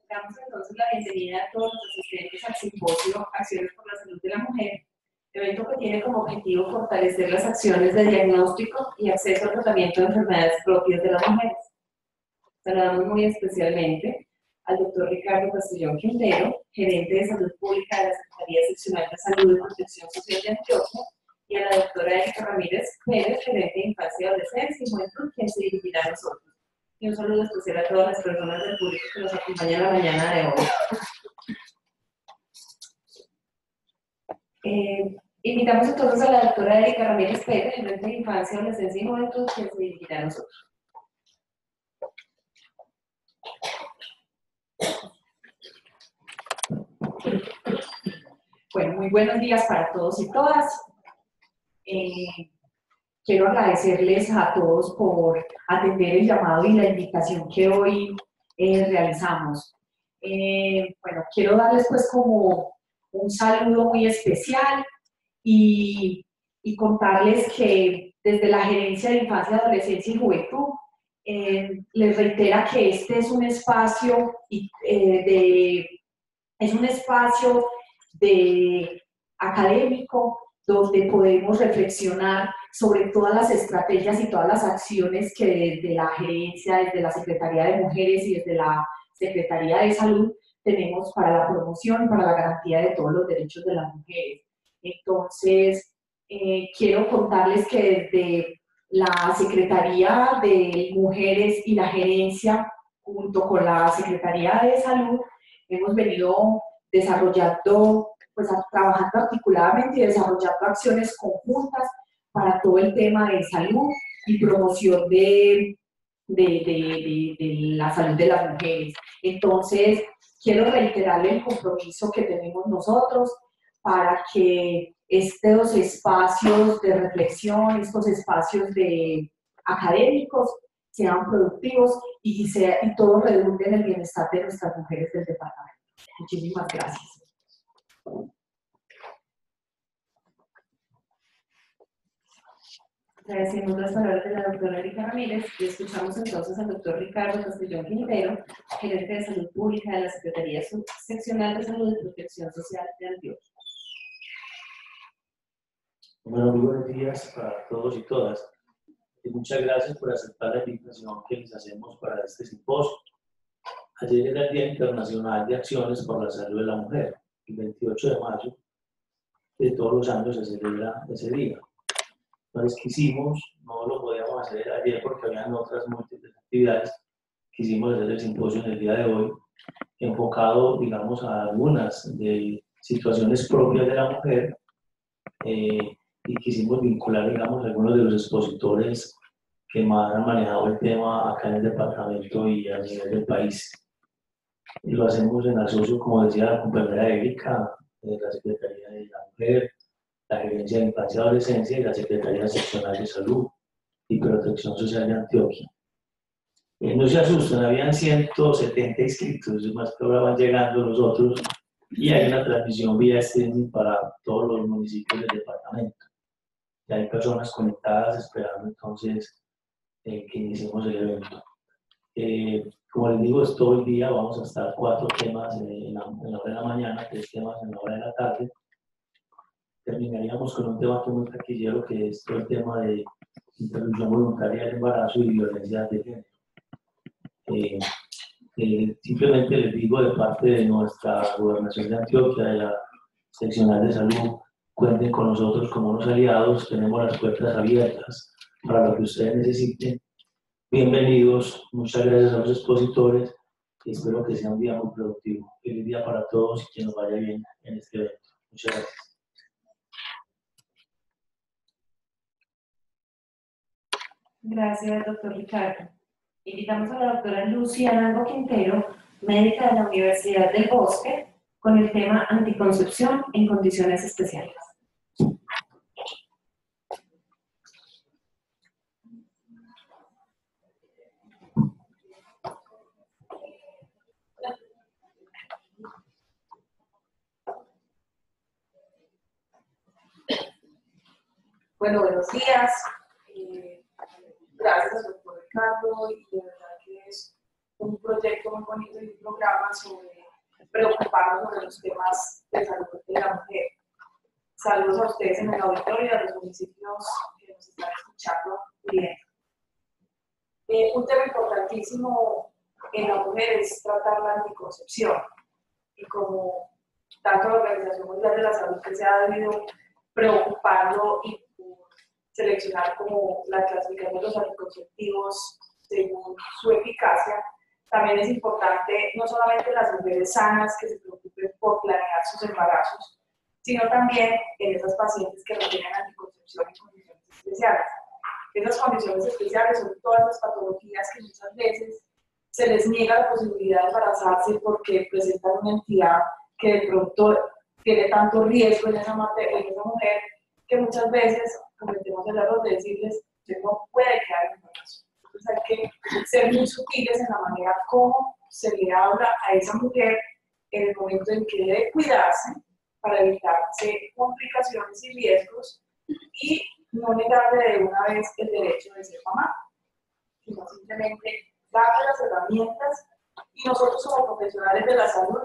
Damos entonces la bienvenida a todos los asistentes al simposio Acciones por la Salud de la Mujer, evento que tiene como objetivo fortalecer las acciones de diagnóstico y acceso al tratamiento de enfermedades propias de las mujeres. Saludamos muy especialmente al doctor Ricardo Castellón Quintero, gerente de Salud Pública de la Secretaría Seccional de Salud y Protección Social de Antioquia, y a la doctora Erika Ramírez Pérez, gerente de Infancia y Adolescencia y Juventud, quien se dirigirá a nosotros. Y un saludo especial a todas las personas del público que nos acompañan la mañana de hoy. Invitamos entonces a la doctora Erika Ramírez Pérez, gerente de Infancia, Adolescencia y Juventud, quien se dirigirá a nosotros. Bueno, muy buenos días para todos y todas. Quiero agradecerles a todos por atender el llamado y la invitación que hoy realizamos. Bueno, quiero darles pues como un saludo muy especial y contarles que desde la Gerencia de Infancia, Adolescencia y Juventud les reitera que este es un espacio académico donde podemos reflexionar sobre todas las estrategias y todas las acciones que desde la gerencia, desde la Secretaría de Mujeres y desde la Secretaría de Salud tenemos para la promoción y para la garantía de todos los derechos de las mujeres. Entonces, quiero contarles que desde la Secretaría de Mujeres y la gerencia, junto con la Secretaría de Salud, hemos venido desarrollando, pues trabajando articuladamente y desarrollando acciones conjuntas para todo el tema de salud y promoción de la salud de las mujeres. Entonces, quiero reiterarle el compromiso que tenemos nosotros para que estos espacios de reflexión, estos espacios académicos sean productivos y todo redunde en el bienestar de nuestras mujeres del departamento. Muchísimas gracias. Agradecemos las palabras de la doctora Erika Ramírez y escuchamos entonces al doctor Ricardo Castellón Quintero, gerente de Salud Pública de la Secretaría Seccional de Salud y Protección Social de Antioquia. Bueno, muy buenos días para todos y todas. Y muchas gracias por aceptar la invitación que les hacemos para este simposio. Ayer era el Día Internacional de Acciones por la Salud de la Mujer. El 28 de mayo de todos los años se celebra ese día. Entonces quisimos, no lo podíamos hacer ayer porque habían otras múltiples actividades, quisimos hacer el simposio en el día de hoy, enfocado, digamos, a algunas de situaciones propias de la mujer, y quisimos vincular, digamos, algunos de los expositores que más han manejado el tema acá en el departamento y a nivel del país. Y lo hacemos en asocio, como decía la compañera Erika, de la Secretaría de la Mujer, la Gerencia de Infancia y Adolescencia y la Secretaría Seccional de Salud y Protección Social de Antioquia. No se asusten, habían 170 inscritos, más que ahora van llegando los otros, y hay una transmisión vía streaming para todos los municipios del departamento. Ya hay personas conectadas esperando entonces que iniciemos el evento. Como les digo, es todo el día, vamos a estar 4 temas en la hora de la mañana, 3 temas en la hora de la tarde. Terminaríamos con un tema que es muy taquillero, que es todo el tema de interrupción voluntaria del embarazo y violencia de género. Simplemente les digo de parte de nuestra Gobernación de Antioquia, de la Seccional de Salud, cuenten con nosotros como unos aliados, tenemos las puertas abiertas para lo que ustedes necesiten. Bienvenidos, muchas gracias a los expositores y espero que sea un día muy productivo. Feliz día para todos y que nos vaya bien en este evento. Muchas gracias. Gracias, doctor Ricardo. Invitamos a la doctora Luciana Quintero, médica de la Universidad del Bosque, con el tema anticoncepción en condiciones especiales. Bueno, buenos días. Gracias, doctor Ricardo, y de verdad que es un proyecto proyecto muy bonito y un programa sobre preocuparnos sobre los temas de salud de la mujer. Saludos a ustedes en el auditorio y a los municipios que nos están escuchando bien. Un tema importantísimo en la mujer es tratar la anticoncepción. Y como tanto la Organización Mundial de la Salud que se ha debido preocupando y seleccionar como la clasificación de los anticonceptivos según su eficacia, también es importante no solamente las mujeres sanas que se preocupen por planear sus embarazos, sino también en esas pacientes que requieren anticoncepción en condiciones especiales. Esas condiciones especiales son todas las patologías que muchas veces se les niega la posibilidad de embarazarse porque presentan una entidad que de pronto tiene tanto riesgo en esa mujer que muchas veces cometemos el error de decirles que no puede quedar en embarazo. Entonces hay que ser muy sutiles en la manera como se le habla a esa mujer en el momento en que debe cuidarse para evitarse complicaciones y riesgos y no negarle de una vez el derecho de ser mamá, sino simplemente darle las herramientas y nosotros como profesionales de la salud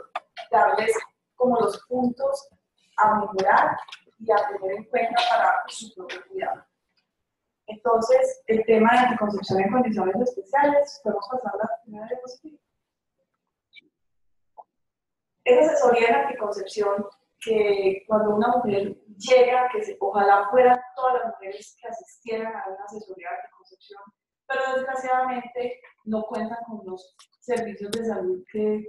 darles como los puntos a mejorar y a tener en cuenta para su propio cuidado. Entonces, el tema de anticoncepción en condiciones especiales, podemos pasar a la primera diapositiva. Esa asesoría en anticoncepción que cuando una mujer llega, ojalá fueran todas las mujeres que asistieran a una asesoría de anticoncepción, pero desgraciadamente no cuentan con los servicios de salud que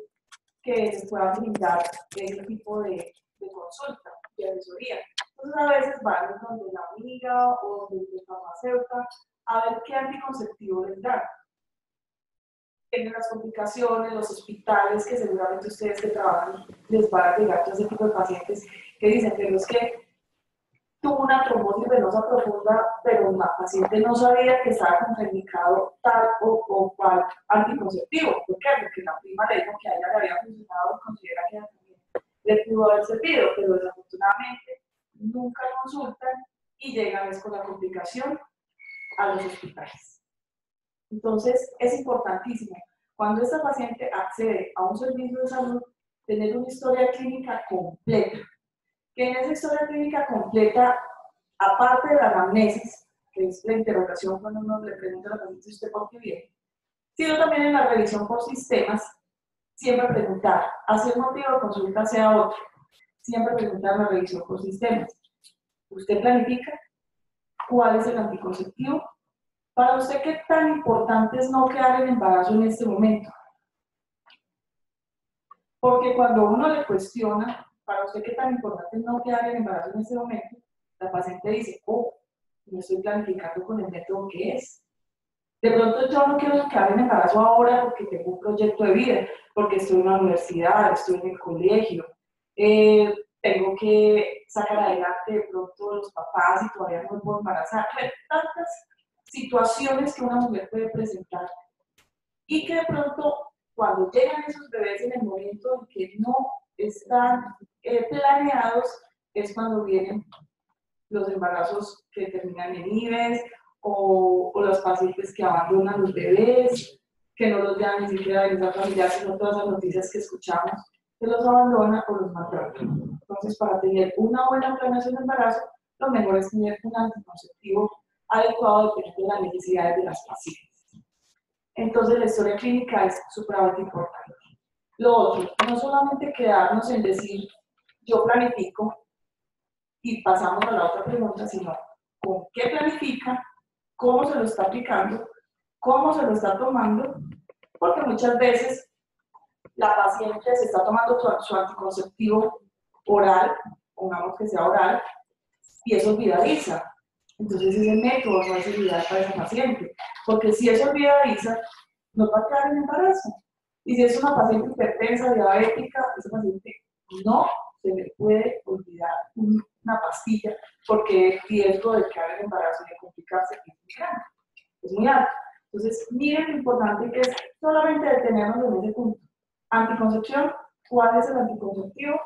les puedan brindar ese tipo de consulta, de asesoría. Entonces a veces van donde la amiga o donde la farmacéutica a ver qué anticonceptivo les dan. En las complicaciones, los hospitales, que seguramente ustedes que trabajan les van a llegar todo ese tipo de pacientes que dicen, pero es que tuvo una trombosis venosa profunda, pero la paciente no sabía que estaba contraindicado tal o cual anticonceptivo. ¿Por qué? Porque la prima le dijo que a ella le había funcionado y considera que a también le pudo haber servido, pero desafortunadamente nunca consultan y llegan con la complicación a los hospitales. Entonces, es importantísimo, cuando esta paciente accede a un servicio de salud, tener una historia clínica completa. Que en esa historia clínica completa, aparte de la anamnesis, que es la interrogación cuando uno le pregunta a la paciente usted por qué viene, sino también en la revisión por sistemas, siempre preguntar, así el motivo de consulta sea otro, siempre preguntar en la revisión por sistemas. ¿Usted planifica cuál es el anticonceptivo? Para usted, ¿qué tan importante es no quedar en embarazo en este momento? Porque cuando uno le cuestiona, para usted, ¿qué tan importante es no quedar en embarazo en este momento? La paciente dice, oh, no estoy planificando con el método que es. De pronto yo no quiero quedar en embarazo ahora porque tengo un proyecto de vida, porque estoy en la universidad, estoy en el colegio, tengo que sacar adelante de pronto los papás y todavía no me puedo embarazar. Tantas situaciones que una mujer puede presentar y que de pronto cuando llegan esos bebés en el momento en que no están planeados es cuando vienen los embarazos que terminan en IVES o los pacientes que abandonan los bebés, que no los llevan ni siquiera a bienestar familiar, sino todas las noticias que escuchamos, que los abandonan o los maltratan. Entonces, para tener una buena planeación de embarazo, lo mejor es tener un anticonceptivo adecuado dependiendo de las necesidades de las pacientes. Entonces, la historia clínica es supremamente importante. Lo otro, no solamente quedarnos en decir, yo planifico, y pasamos a la otra pregunta, sino, ¿con qué planifica? ¿Cómo se lo está aplicando? ¿Cómo se lo está tomando? Porque muchas veces la paciente se está tomando su anticonceptivo oral, pongamos que sea oral, y es olvidadiza. Entonces ese método no es ideal para esa paciente, porque si es olvidadiza, no va a quedar en embarazo. Y si es una paciente hipertensa, diabética, esa paciente no se le puede olvidar una pastilla, porque el riesgo de quedar en embarazo y de complicarse es muy grande, es muy alto. Entonces, miren lo importante que es solamente detenernos en ese punto. Anticoncepción, ¿cuál es el anticonceptivo?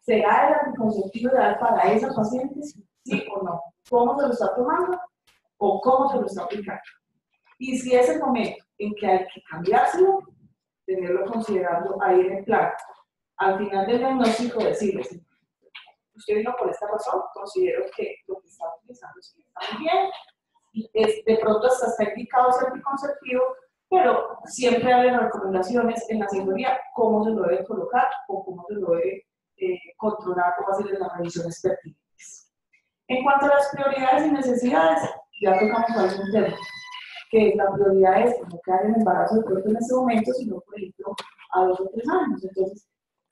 ¿Será el anticonceptivo ideal para esas pacientes? ¿Sí o no? ¿Cómo se lo está tomando? ¿O cómo se lo está aplicando? Y si es el momento en que hay que cambiárselo, tenerlo considerando ahí en el plan. Al final del diagnóstico decirles, usted vino por esta razón, considero que lo que está utilizando sí está muy bien, y de pronto hasta está indicado ese anticonceptivo, pero siempre hay recomendaciones en la asesoría cómo se lo debe colocar o cómo se lo debe controlar, cómo hacer las revisiones pertinentes. En cuanto a las prioridades y necesidades, ya tocamos algún tema, que la prioridad es no quedar en embarazo de pronto en ese momento, sino por ejemplo a 2 o 3 años. Entonces,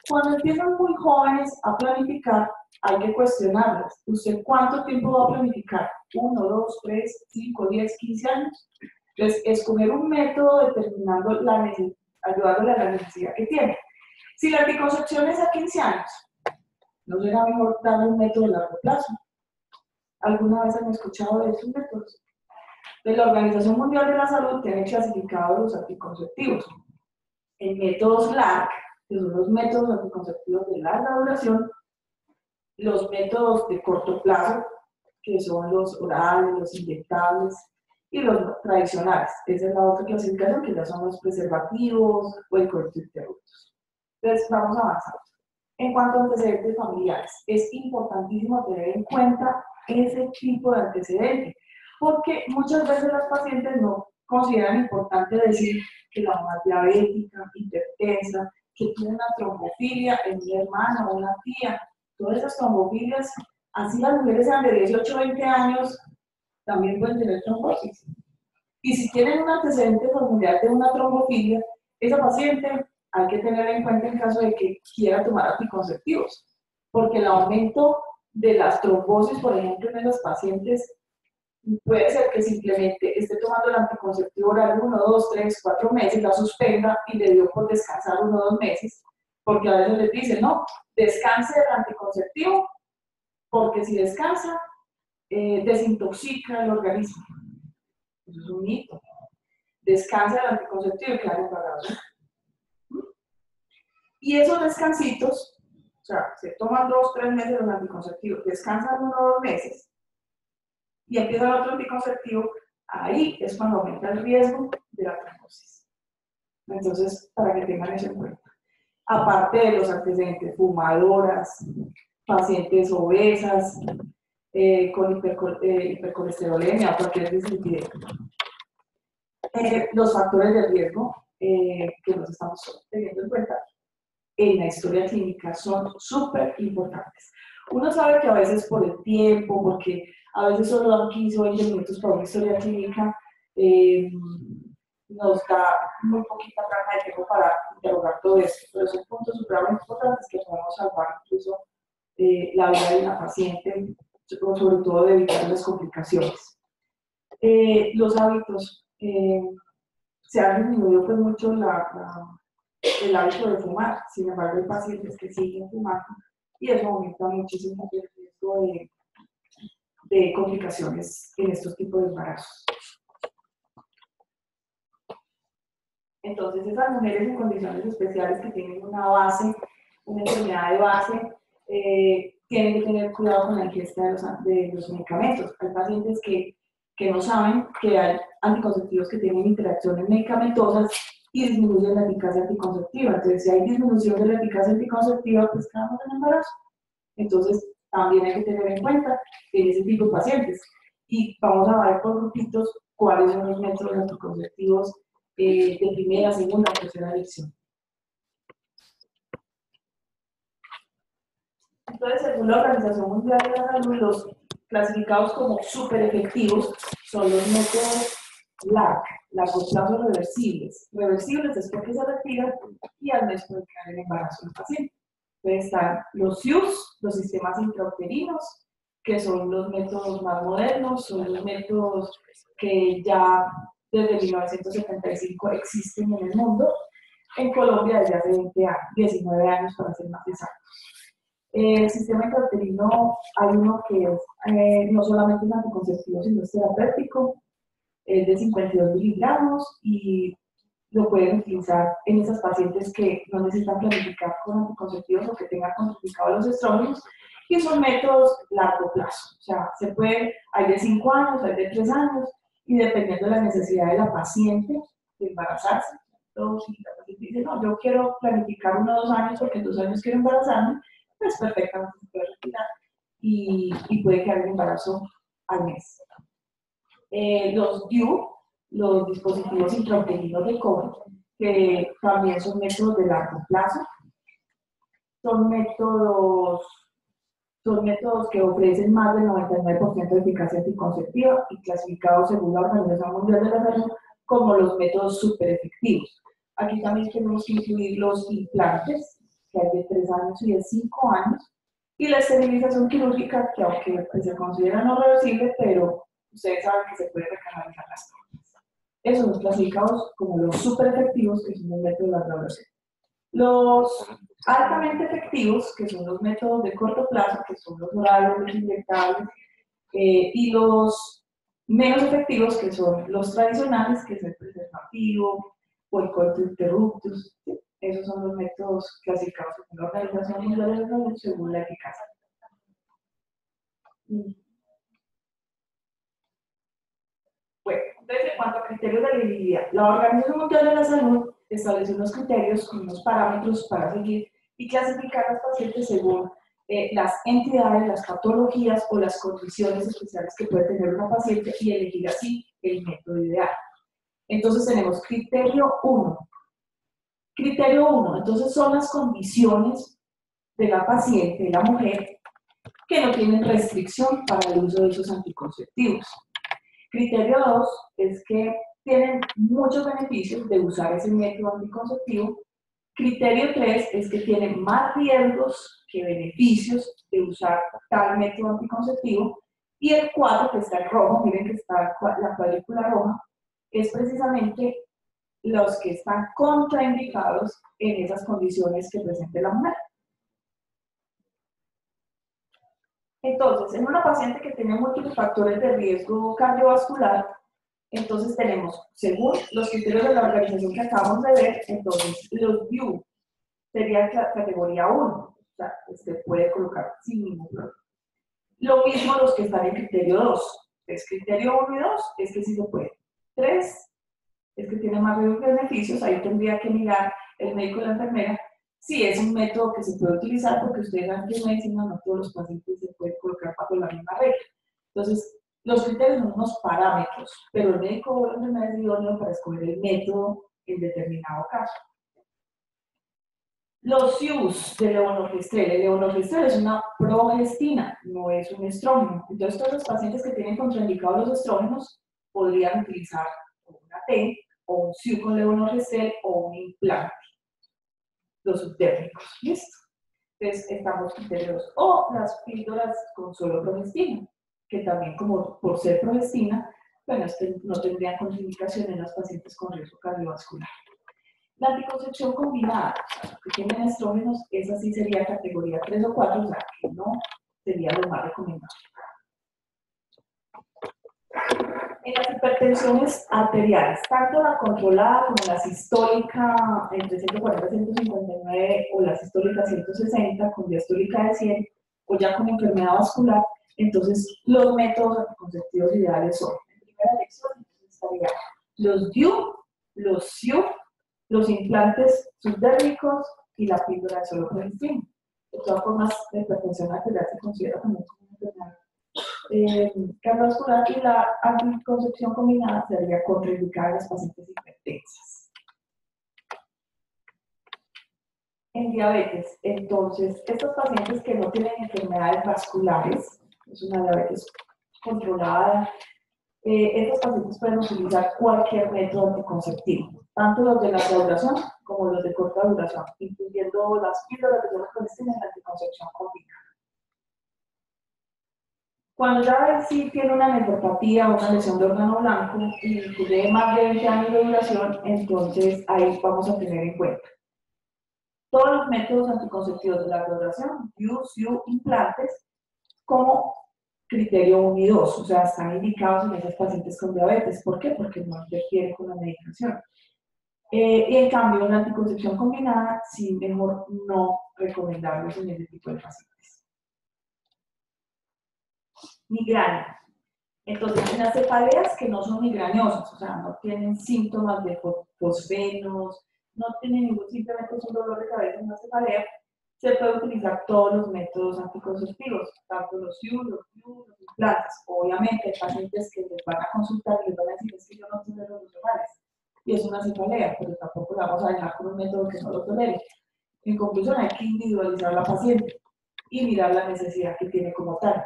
cuando empiezan muy jóvenes a planificar, hay que cuestionarlas. ¿Usted cuánto tiempo va a planificar? 1, 2, 3, 5, 10, 15 años. Entonces, escoger un método determinando ayudándole a la necesidad que tiene. Si la anticoncepción es a 15 años, ¿no será mejor darle un método de largo plazo? ¿Alguna vez han escuchado de esos métodos? Entonces, la Organización Mundial de la Salud tiene clasificados los anticonceptivos en métodos LARC, que son los métodos anticonceptivos de larga duración, los métodos de corto plazo, que son los orales, los inyectables, y los tradicionales. Esa es la otra clasificación, que ya son los preservativos o el coito interruptus. Entonces, vamos a avanzar. En cuanto a antecedentes familiares, es importantísimo tener en cuenta ese tipo de antecedente, porque muchas veces las pacientes no consideran importante decir que la mamá es diabética, hipertensa, que tiene una trombofilia en mi hermana o una tía. Todas esas trombofilias, así las mujeres sean de 18 o 20 años, también pueden tener trombosis. Y si tienen un antecedente familiar de una trombofilia, esa paciente hay que tenerla en cuenta en caso de que quiera tomar anticonceptivos, porque el aumento de las trombosis, por ejemplo, en esas pacientes, puede ser que simplemente esté tomando el anticonceptivo oral 1, 2, 3, 4 meses, la suspenda y le dio por descansar 1 o 2 meses, porque a veces les dicen, no, descanse del anticonceptivo, porque si descansa, desintoxica el organismo. Eso es un mito. Descansa del anticonceptivo y quedan embarazados. Y esos descansitos, o sea, se toman 2 o 3 meses los anticonceptivos, descansan 1 o 2 meses y empieza el otro anticonceptivo, ahí es cuando aumenta el riesgo de la trombosis. Entonces, para que tengan eso en cuenta. Aparte de los antecedentes, fumadoras, pacientes obesas, con hipercolesterolemia o cualquier dislipidemia. Los factores de riesgo que nos estamos teniendo en cuenta en la historia clínica son súper importantes. Uno sabe que a veces por el tiempo, porque a veces solo dan 15 o 20 minutos para una historia clínica, nos da muy poquita franja de tiempo para interrogar todo esto, pero son puntos supremamente importantes que podemos salvar incluso la vida de una paciente, sobre todo de evitar las complicaciones. Los hábitos, se ha disminuido pues mucho el hábito de fumar, sin embargo hay pacientes que siguen fumando y eso aumenta muchísimo el riesgo de complicaciones en estos tipos de embarazos. Entonces esas mujeres en condiciones especiales que tienen una base, una enfermedad de base, tienen que tener cuidado con la ingesta de los medicamentos. Hay pacientes que no saben que hay anticonceptivos que tienen interacciones medicamentosas y disminuyen la eficacia anticonceptiva. Entonces, si hay disminución de la eficacia anticonceptiva, pues quedamos en embarazo. Entonces, también hay que tener en cuenta en ese tipo de pacientes. Y vamos a ver por grupitos cuáles son los métodos anticonceptivos de primera, segunda o tercera elección. Entonces, según la Organización Mundial de la Salud, los clasificados como súper efectivos son los métodos LARC, largo plazo reversibles. Reversibles es porque se retiran y al mes puede quedar el embarazo del paciente. Entonces están los SIUS, los sistemas intrauterinos, que son los métodos más modernos, son los métodos que ya desde 1975 existen en el mundo. En Colombia desde hace 20 años, 19 años para ser más exactos. El sistema intrauterino, hay uno que es, no solamente es anticonceptivo, sino es terapéutico, es de 52 miligramos y lo pueden utilizar en esas pacientes que no necesitan planificar con anticonceptivos o que tengan contraindicados los estrógenos, y son métodos largo plazo. O sea, se puede, hay de 5 años, hay de 3 años, y dependiendo de la necesidad de la paciente de embarazarse, si la paciente dice, no, yo quiero planificar 1 o 2 años porque en 2 años quiero embarazarme, pues perfectamente se puede retirar y puede quedar el embarazo al mes. Los DIU, los dispositivos intrauterinos de COVID, que también son métodos de largo plazo, son métodos que ofrecen más del 99% de eficacia anticonceptiva y clasificados según la Organización Mundial de la Salud como los métodos súper efectivos. Aquí también tenemos que incluir los implantes, que hay de 3 años y de 5 años, y la esterilización quirúrgica, que aunque pues, se considera no reversible, pero ustedes saben que se puede recanalizar las cosas. Esos son clasificados como los súper efectivos, que son los métodos de la graduación. Los altamente efectivos, que son los métodos de corto plazo, que son los orales, los inyectables, y los menos efectivos, que son los tradicionales, que es el preservativo o el coito interruptus. ¿Sí? Esos son los métodos clasificados según la Organización Mundial de la Salud, según la eficacia. Bueno, entonces en cuanto a criterios de elegibilidad, la Organización Mundial de la Salud estableció unos criterios con unos parámetros para seguir y clasificar a los pacientes según las entidades, las patologías o las condiciones especiales que puede tener una paciente y elegir así el método ideal. Entonces tenemos criterio 1. Criterio 1, entonces son las condiciones de la paciente, de la mujer, que no tienen restricción para el uso de esos anticonceptivos. Criterio 2 es que tienen muchos beneficios de usar ese método anticonceptivo. Criterio 3 es que tienen más riesgos que beneficios de usar tal método anticonceptivo. Y el 4, que está en rojo, miren que está la cuadrícula roja, es precisamente los que están contraindicados en esas condiciones que presente la mujer. Entonces, en una paciente que tiene múltiples factores de riesgo cardiovascular, entonces tenemos, según los criterios de la organización que acabamos de ver, entonces los DIU serían categoría 1, o sea, usted puede colocar sin ningún problema. Lo mismo los que están en criterio 2, es criterio 1 y 2, es que sí se puede. 3, es que tiene más riesgos que beneficios, ahí tendría que mirar el médico y la enfermera si es un método que se puede utilizar, porque ustedes saben que en medicina no todos los pacientes se pueden colocar bajo la misma regla. Entonces, los criterios son unos parámetros, pero el médico o la enfermera es idóneo para escoger el método en determinado caso. Los SIUs de levonorgestrel. El levonorgestrel es una progestina, no es un estrógeno. Entonces, todos los pacientes que tienen contraindicados los estrógenos podrían utilizar una T, o un SIU con levonorgestrel, o un implante. Los subdérmicos, ¿listo? Entonces, estamos criterios. O las píldoras con solo progestina, que también, como por ser progestina, bueno, no tendrían contraindicación en los pacientes con riesgo cardiovascular. La anticoncepción combinada, o sea, que tienen estrógenos, esa sí sería categoría 3 o 4, o sea, que no sería lo más recomendable. En las hipertensiones arteriales, tanto la controlada como la sistólica entre 140 y 159 o la sistólica 160 con diastólica de 100 o ya con enfermedad vascular, entonces los métodos anticonceptivos ideales son, en primera elección, estaría los DIU, los SIU, los implantes subdérmicos y la píldora de solo progestina. De todas formas, la hipertensión arterial se considera como una enfermedad cardiovascular y la anticoncepción combinada sería contraindicada en las pacientes hipertensas. En diabetes, entonces, estos pacientes que no tienen enfermedades vasculares, es una diabetes controlada, estos pacientes pueden utilizar cualquier método anticonceptivo, tanto los de larga duración como los de corta duración, incluyendo las píldoras de progestina y la anticoncepción combinada. Cuando ya sí tiene una nefropatía o una lesión de órgano blanco y tiene más de 20 años de duración, entonces ahí vamos a tener en cuenta todos los métodos anticonceptivos de larga duración, DIU, SIU, implantes, como criterio 1 y 2, o sea, están indicados en esos pacientes con diabetes. ¿Por qué? Porque no interfiere con la medicación. Y en cambio, una anticoncepción combinada, sí, mejor no recomendarlos en ese tipo de pacientes. Migraña. Entonces, en las cefaleas que no son migrañosas, o sea, no tienen síntomas de fosfenos, no tiene ningún, simplemente es un dolor de cabeza, una cefalea, se puede utilizar todos los métodos anticonceptivos, tanto los IU, los DIU, los implantes. Obviamente hay pacientes que les van a consultar y les van a decir, es que yo no tolero los orales, y es una cefalea, pero tampoco la vamos a dejar con un método que no lo tolere. En conclusión, hay que individualizar a la paciente y mirar la necesidad que tiene como tal.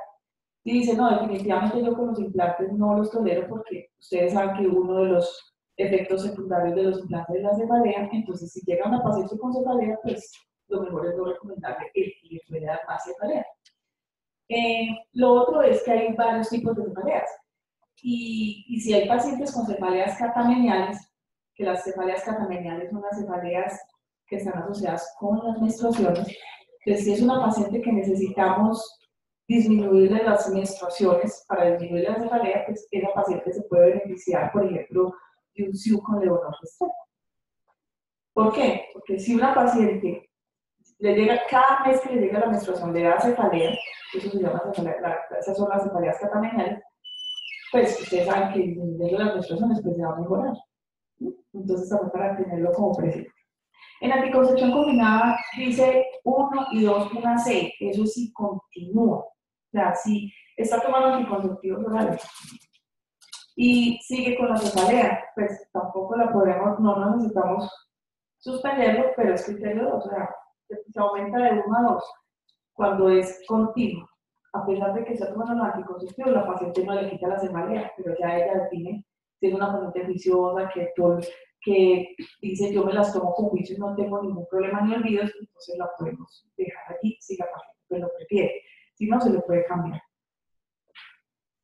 Y dice, no, definitivamente yo con los implantes no los tolero porque ustedes saben que uno de los efectos secundarios de los implantes es la cefalea, entonces si llega una paciente con cefalea, pues lo mejor es no recomendarle el que le puede dar más cefalea. Lo otro es que hay varios tipos de cefaleas. Y si hay pacientes con cefaleas catameniales, que las cefaleas catameniales son las cefaleas que están asociadas con las menstruaciones, entonces si es una paciente que necesitamos disminuirle las menstruaciones para disminuir la cefalea, pues esa paciente se puede beneficiar, por ejemplo, de un SIU con levonorgestrel. ¿Por qué? Porque si una paciente le llega, cada mes que le llega la menstruación le da cefalea, eso se llama cefalea, esas son las cefaleas catameniales, pues ustedes saben que disminuyendo las menstruaciones pues se va a mejorar. Entonces también para tenerlo como presente. En anticoncepción combinada dice 1 y 2, 1 a 6, eso sí continúa. O sea, si está tomando anticonceptivos orales y sigue con la cefalea, pues tampoco la podemos, no necesitamos suspenderlo, pero es criterio 2, o sea, se aumenta de 1 a 2 cuando es continuo. A pesar de que está tomando los anticonceptivos, la paciente no le quita la cefalea, pero ya ella define si es una paciente juiciosa, que dice yo me las tomo con juicio y no tengo ningún problema ni olvidos, entonces la podemos dejar allí si la paciente lo prefiere. Si no, se le puede cambiar.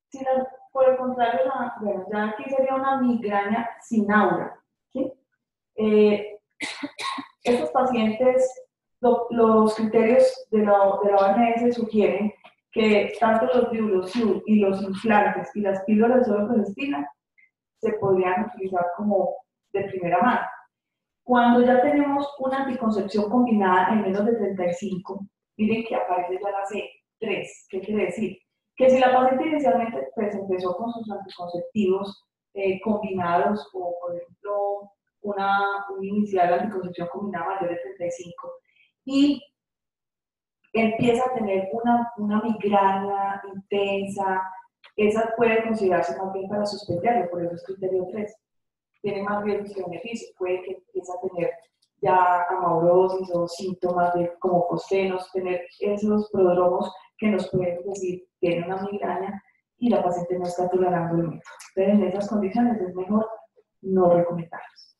Si no, por el contrario, bueno, ya aquí sería una migraña sin aura. ¿Sí? Estos pacientes, los criterios de la OMS sugieren que tanto los DIU, los SIU y los implantes y las píldoras de suero progestina se podrían utilizar como de primera mano. Cuando ya tenemos una anticoncepción combinada en menos de 35, miren que aparece ya la C3. ¿Qué quiere decir? Que si la paciente inicialmente pues, empezó con sus anticonceptivos combinados o, por ejemplo, un inicial anticoncepción combinada mayor de 35 y empieza a tener una migraña intensa, esa puede considerarse más bien para suspenderlo, por eso es criterio 3. Tiene más riesgos que beneficios, puede que empiece a tener ya amaurosis o síntomas como costenos, tener esos prodromos que nos pueden decir tiene una migraña y la paciente no está tolerando el método. Entonces, en esas condiciones es mejor no recomendarlos.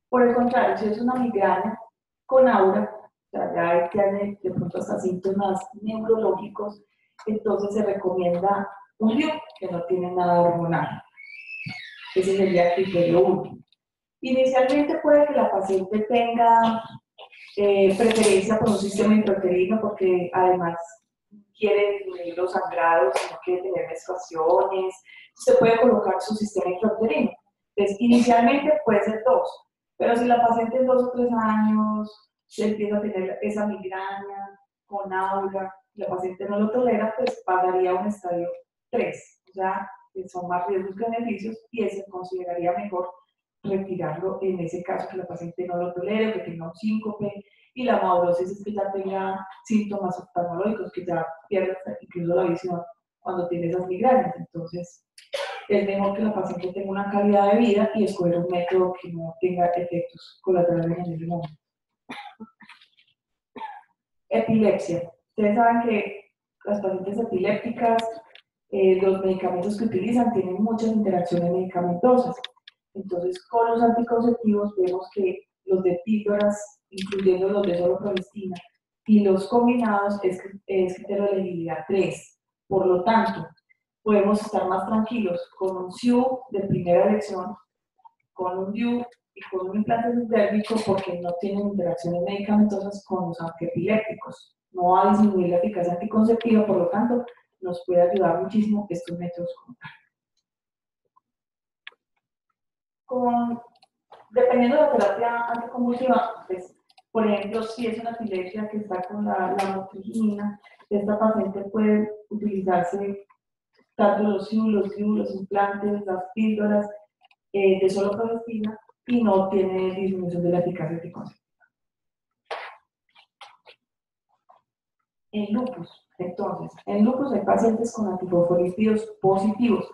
Por el contrario, si es una migraña con aura, o sea, ya tiene de pronto hasta síntomas neurológicos, entonces se recomienda un DIU que no tiene nada hormonal. Ese sería el criterio 1. Inicialmente puede que la paciente tenga preferencia por un sistema intrauterino porque además quiere disminuir los sangrados, no quiere tener menstruaciones. Usted puede colocar su sistema intrauterino. Entonces, inicialmente puede ser 2, pero si la paciente en 2 o 3 años se empieza a tener esa migraña con aura, la paciente no lo tolera, pues pasaría a un estadio 3. O sea, son más riesgos que beneficios y se consideraría mejor retirarlo en ese caso que la paciente no lo tolere, que tenga un síncope y la amaurosis es que ya tenga síntomas oftalmológicos, que ya pierde incluso la visión cuando tiene esas migrañas. Entonces, es mejor que la paciente tenga una calidad de vida y escoger un método que no tenga efectos colaterales en ese momento. Epilepsia. Ustedes saben que las pacientes epilépticas, los medicamentos que utilizan tienen muchas interacciones medicamentosas. Entonces, con los anticonceptivos vemos que los de píldoras, incluyendo los de solo progestina, y los combinados es criterio de elegibilidad 3. Por lo tanto, podemos estar más tranquilos con un SIU de primera elección, con un DIU y con un implante subdérmico porque no tienen interacciones medicamentosas con los antiepilépticos. No va a disminuir la eficacia anticonceptiva, por lo tanto, nos puede ayudar muchísimo estos métodos como tal. Dependiendo de la terapia anticonvulsiva, pues, por ejemplo, si es una epilepsia que está con la motrigina, esta paciente puede utilizarse tanto los SIU, los DIU, los implantes, las píldoras de solo progestina y no tiene disminución de la eficacia anticonceptiva. En lupus, entonces, en lupus hay pacientes con antifosfolípidos positivos.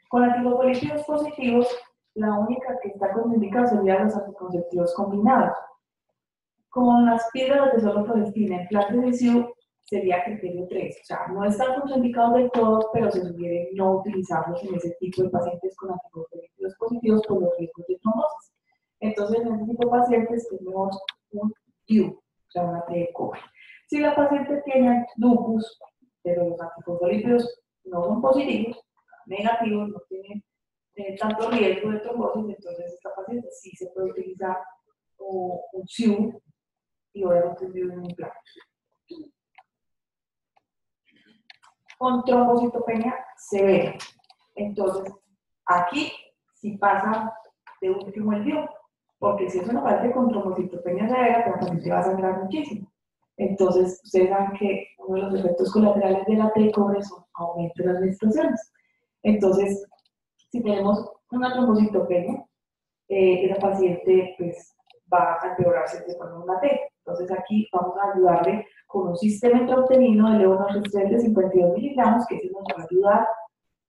Con antifosfolípidos positivos, la única que está contraindicada serían los anticonceptivos combinados. Con las píldoras de solo progestina en plantas de SIU sería criterio 3. O sea, no están contraindicados del todo, pero se sugiere no utilizarlos en ese tipo de pacientes con antifosfolípidos positivos por los riesgos de trombosis. Entonces, en este tipo de pacientes es mejor un DIU, o sea, una T de cobre. Si la paciente tiene lupus, pero los antifosfolípidos no son positivos, negativos, no tienen tanto riesgo de trombosis, entonces esta paciente sí se puede utilizar un SIU y obviamente un DIU en un implante. Con trombocitopenia severa. Entonces, aquí sí pasa de último el DIU, porque si es una paciente con trombocitopenia severa, la paciente va a sangrar muchísimo. Entonces, ustedes saben que uno de los efectos colaterales de la T de cobre son aumento de las menstruaciones. Entonces, si tenemos una trombocitopenia, esa paciente pues, va a empeorarse de forma una T. Entonces, aquí vamos a ayudarle con un sistema intrauterino de levonorgestrel de 52 miligramos, que nos va a ayudar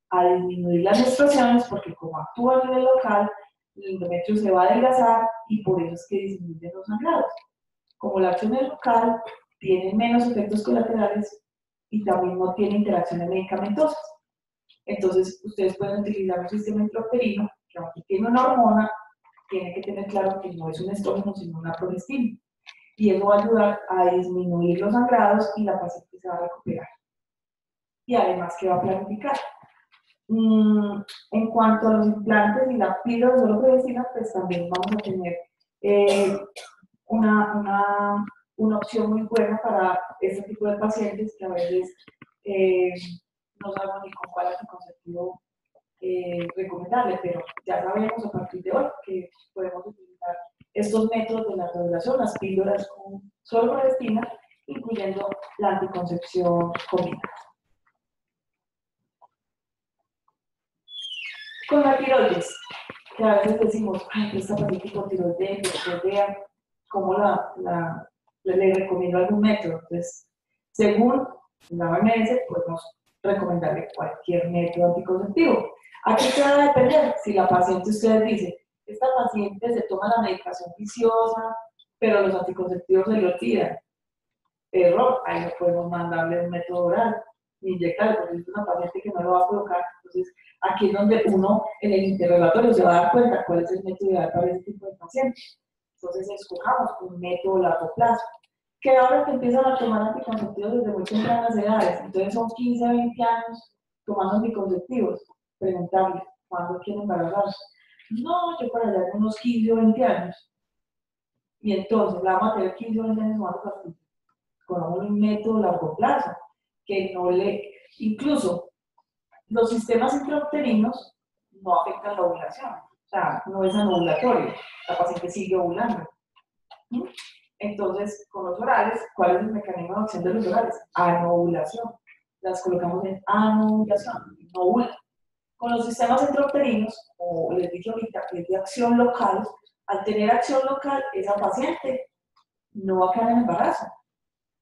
a disminuir las menstruaciones, porque como actúa a nivel local, el endometrio se va a adelgazar y por eso es que disminuyen los sangrados. Como la acción es local, tiene menos efectos colaterales y también no tiene interacciones medicamentosas. Entonces, ustedes pueden utilizar un sistema intrauterino que, aunque tiene una hormona, tiene que tener claro que no es un estrógeno, sino una progestina. Y eso va a ayudar a disminuir los sangrados y la paciente se va a recuperar. Y además que va a planificar. En cuanto a los implantes y la píldora de solo progestina, pues también vamos a tener una opción muy buena para este tipo de pacientes que a veces no sabemos ni con cuál anticonceptivo recomendarle, pero ya sabemos a partir de hoy que podemos utilizar estos métodos de la regulación, las píldoras con solo progestina, incluyendo la anticoncepción combinada. Con la tiroides, que a veces decimos, ay, esta paciente con tiroidea, vean cómo le recomiendo algún método. Entonces, según la OMS, podemos recomendarle cualquier método anticonceptivo. Aquí se va a depender si la paciente, usted dice, esta paciente se toma la medicación viciosa, pero los anticonceptivos se le olvidan. Error, ahí no podemos mandarle un método oral, ni inyectarle, porque es una paciente que no lo va a provocar. Entonces, aquí es donde uno en el interrogatorio se va a dar cuenta cuál es el método ideal para ese tipo de pacientes. Entonces, escojamos un método a largo plazo. Que ahora que empiezan a tomar anticonceptivos desde muy tempranas edades, entonces son 15, 20 años tomando anticonceptivos, preguntarle, ¿cuándo quieren embarazarse? No, yo para allá en unos 15 o 20 años. Y entonces la vamos a tener 15 o 20 años tomando pastillas, con un método a largo plazo, que no le, incluso los sistemas intrauterinos no afectan la ovulación, o sea, no es anovulatorio, la paciente sigue ovulando. Entonces, con los orales, ¿cuál es el mecanismo de acción de los orales? Anovulación. Las colocamos en anovulación, no ovula. Con los sistemas intrauterinos, o les dije ahorita, que es de acción local, al tener acción local, esa paciente no va a quedar en embarazo,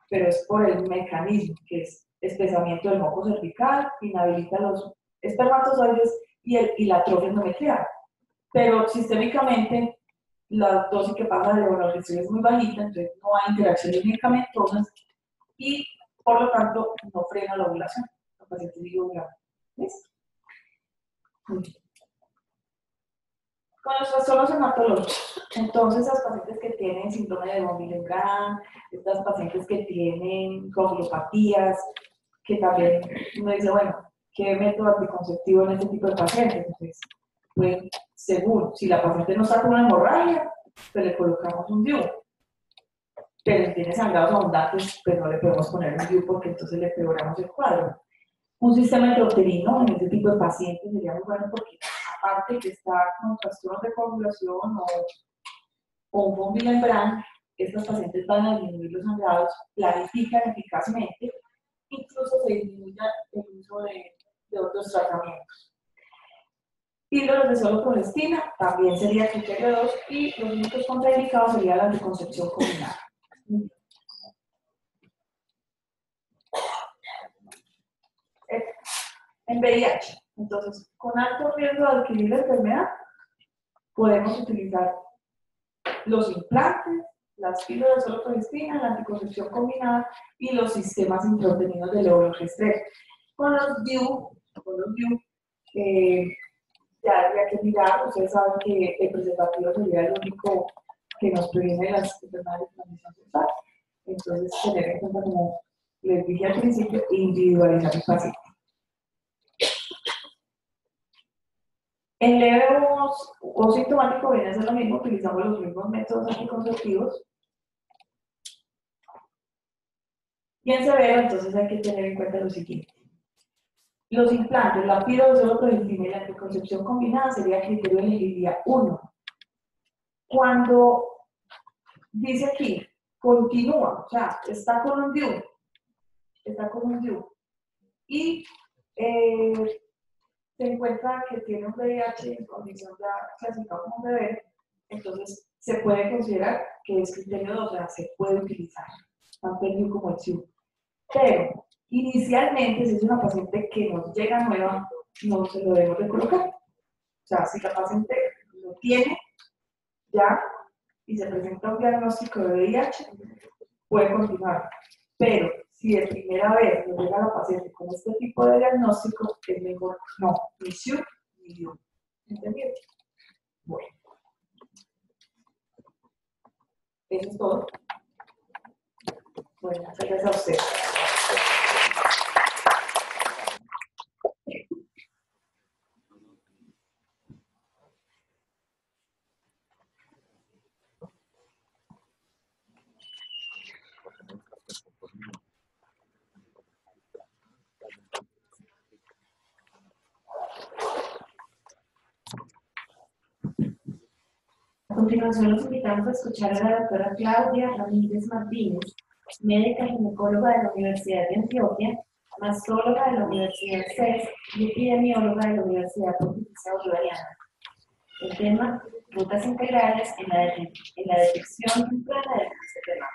pero es por el mecanismo, que es espesamiento del moco cervical, inhabilita los espermatozoides y la atrofia endometrial. Pero sistémicamente, la dosis que pasa de levonorgestrel es muy bajita, entonces no hay interacciones medicamentosas y, por lo tanto, no frena la ovulación. La paciente sigue ovulando. ¿Listo? Con los trastornos hematológicos, entonces esas pacientes que tienen síndrome de von Willebrand, estas pacientes que tienen coagulopatías, que también uno dice, bueno, ¿qué método anticonceptivo en este tipo de pacientes? Entonces, pues, según, si la paciente no está con una hemorragia, pues le colocamos un DIU. Pero si tiene sangrados abundantes, pues no le podemos poner un DIU porque entonces le empeoramos el cuadro. Un sistema intrauterino en este tipo de pacientes sería muy bueno porque aparte que está con trastornos de coagulación o un von Willebrand, estas pacientes van a disminuir los sangrados, planifican eficazmente, incluso se disminuye el uso de otros tratamientos. Píldoras de solo progestina también sería criterio 2 y los únicos contraindicados sería la anticoncepción combinada. En VIH, entonces, con alto riesgo de adquirir la enfermedad, podemos utilizar los implantes, las píldoras de solo progestina, la anticoncepción combinada y los sistemas intrauterinos de levonorgestrel. Con los DIU, ya habría que mirar, ustedes saben que el preservativo sería el único que nos previene las enfermedades de transmisión sexual. Entonces, tener en cuenta, como les dije al principio, individualizar el paciente. En leve o sintomático viene a ser lo mismo, utilizamos los mismos métodos anticonceptivos. Y en severo, entonces hay que tener en cuenta lo siguiente. Los implantes, la píldora de solo progestina y la anticoncepción combinada sería criterio de elegibilidad 1. Cuando dice aquí, continúa, o sea, está con un DIU, y se encuentra que tiene un VIH en condición ya clasificado como un bebé, entonces se puede considerar que es criterio 2, o sea, se puede utilizar tanto el DIU como el SIU. Pero inicialmente, si es una paciente que nos llega nueva, no se lo debemos de colocar. O sea, si la paciente lo tiene ya y se presenta un diagnóstico de VIH, puede continuar. Pero si de primera vez nos llega la paciente con este tipo de diagnóstico, es mejor no, ni SIU ni DIU. ¿Entendido? Bueno. Eso es todo. Bueno, muchas gracias a ustedes. A continuación, los invitamos a escuchar a la doctora Claudia Ramírez Martínez, médica ginecóloga de la Universidad de Antioquia, mastóloga de la Universidad CES y epidemióloga de la Universidad Pontificia Bolivariana. El tema: rutas integrales en la detección temprana del cáncer de mama.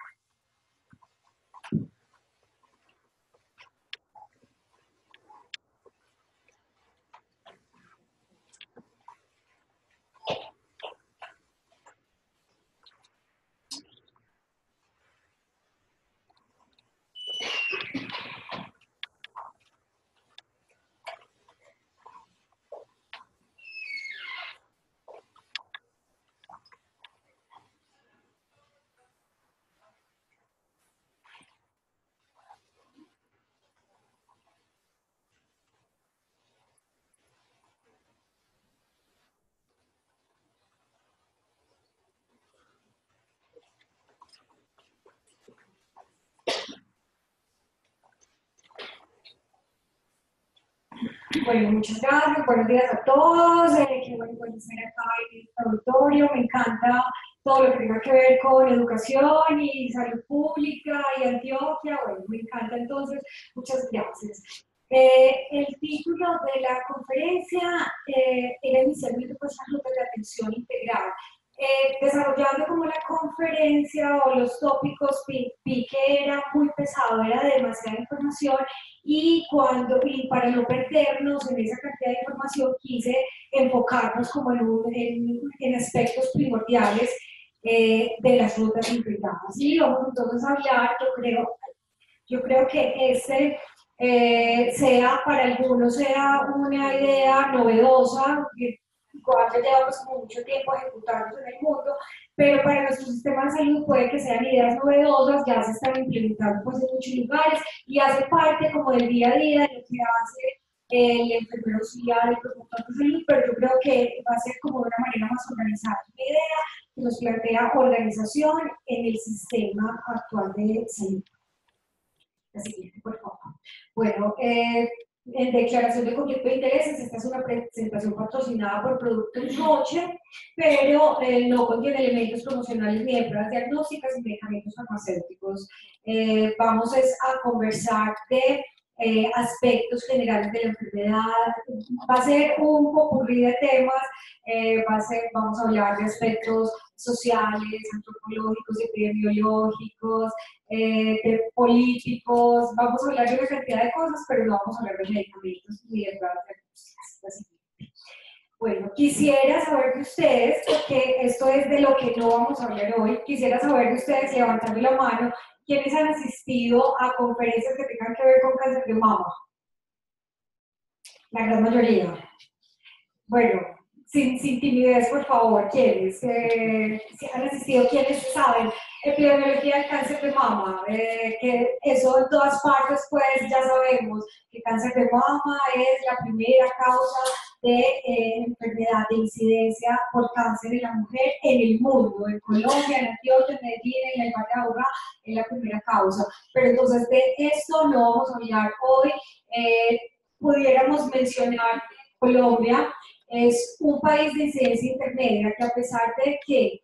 Bueno, muchas gracias, buenos días a todos, qué bueno estar acá en el auditorio, me encanta todo lo que tenga que ver con educación y salud pública y Antioquia, bueno, me encanta entonces, muchas gracias. El título de la conferencia era inicialmente pues rutas de atención integral. Desarrollando como la conferencia o los tópicos vi que era muy pesado, era demasiada información y para no perdernos en esa cantidad de información quise enfocarnos como en aspectos primordiales de las rutas integradas. Y vamos entonces a hablar, yo creo que sea para algunos sea una idea novedosa, ya llevamos como mucho tiempo ejecutando en el mundo, pero para nuestro sistema de salud puede que sean ideas novedosas, ya se están implementando pues, en muchos lugares y hace parte como del día a día de lo que hace el enfermero auxiliar, el promotor de salud, pero yo creo que va a ser como de una manera más organizada. Una idea que nos plantea organización en el sistema actual de salud. La siguiente, por favor. Bueno, en declaración de conflicto de intereses, esta es una presentación patrocinada por Productos Roche, pero no contiene elementos promocionales ni de pruebas diagnósticas ni medicamentos farmacéuticos. Vamos a conversar de aspectos generales de la enfermedad. Va a ser un popurrí de temas, vamos a hablar de aspectos sociales, antropológicos, epidemiológicos, de políticos, vamos a hablar de una cantidad de cosas, pero no vamos a hablar de medicamentos ni de drogas diagnósticas. Bueno, quisiera saber de ustedes, porque esto es de lo que no vamos a hablar hoy, quisiera saber de ustedes, levantando la mano, ¿quiénes han asistido a conferencias que tengan que ver con cáncer de mama? La gran mayoría. Bueno, sin timidez, por favor, ¿quiénes? Si han asistido, ¿quiénes saben? Epidemiología del cáncer de mama, que eso en todas partes, pues ya sabemos que cáncer de mama es la primera causa de enfermedad de incidencia por cáncer en la mujer en el mundo, en Colombia, en Antioquia, en Medellín, en el Valle de Aburrá, es la primera causa. Pero entonces de esto no vamos a hablar hoy. Pudiéramos mencionar Colombia. Es un país de incidencia intermedia que, a pesar de que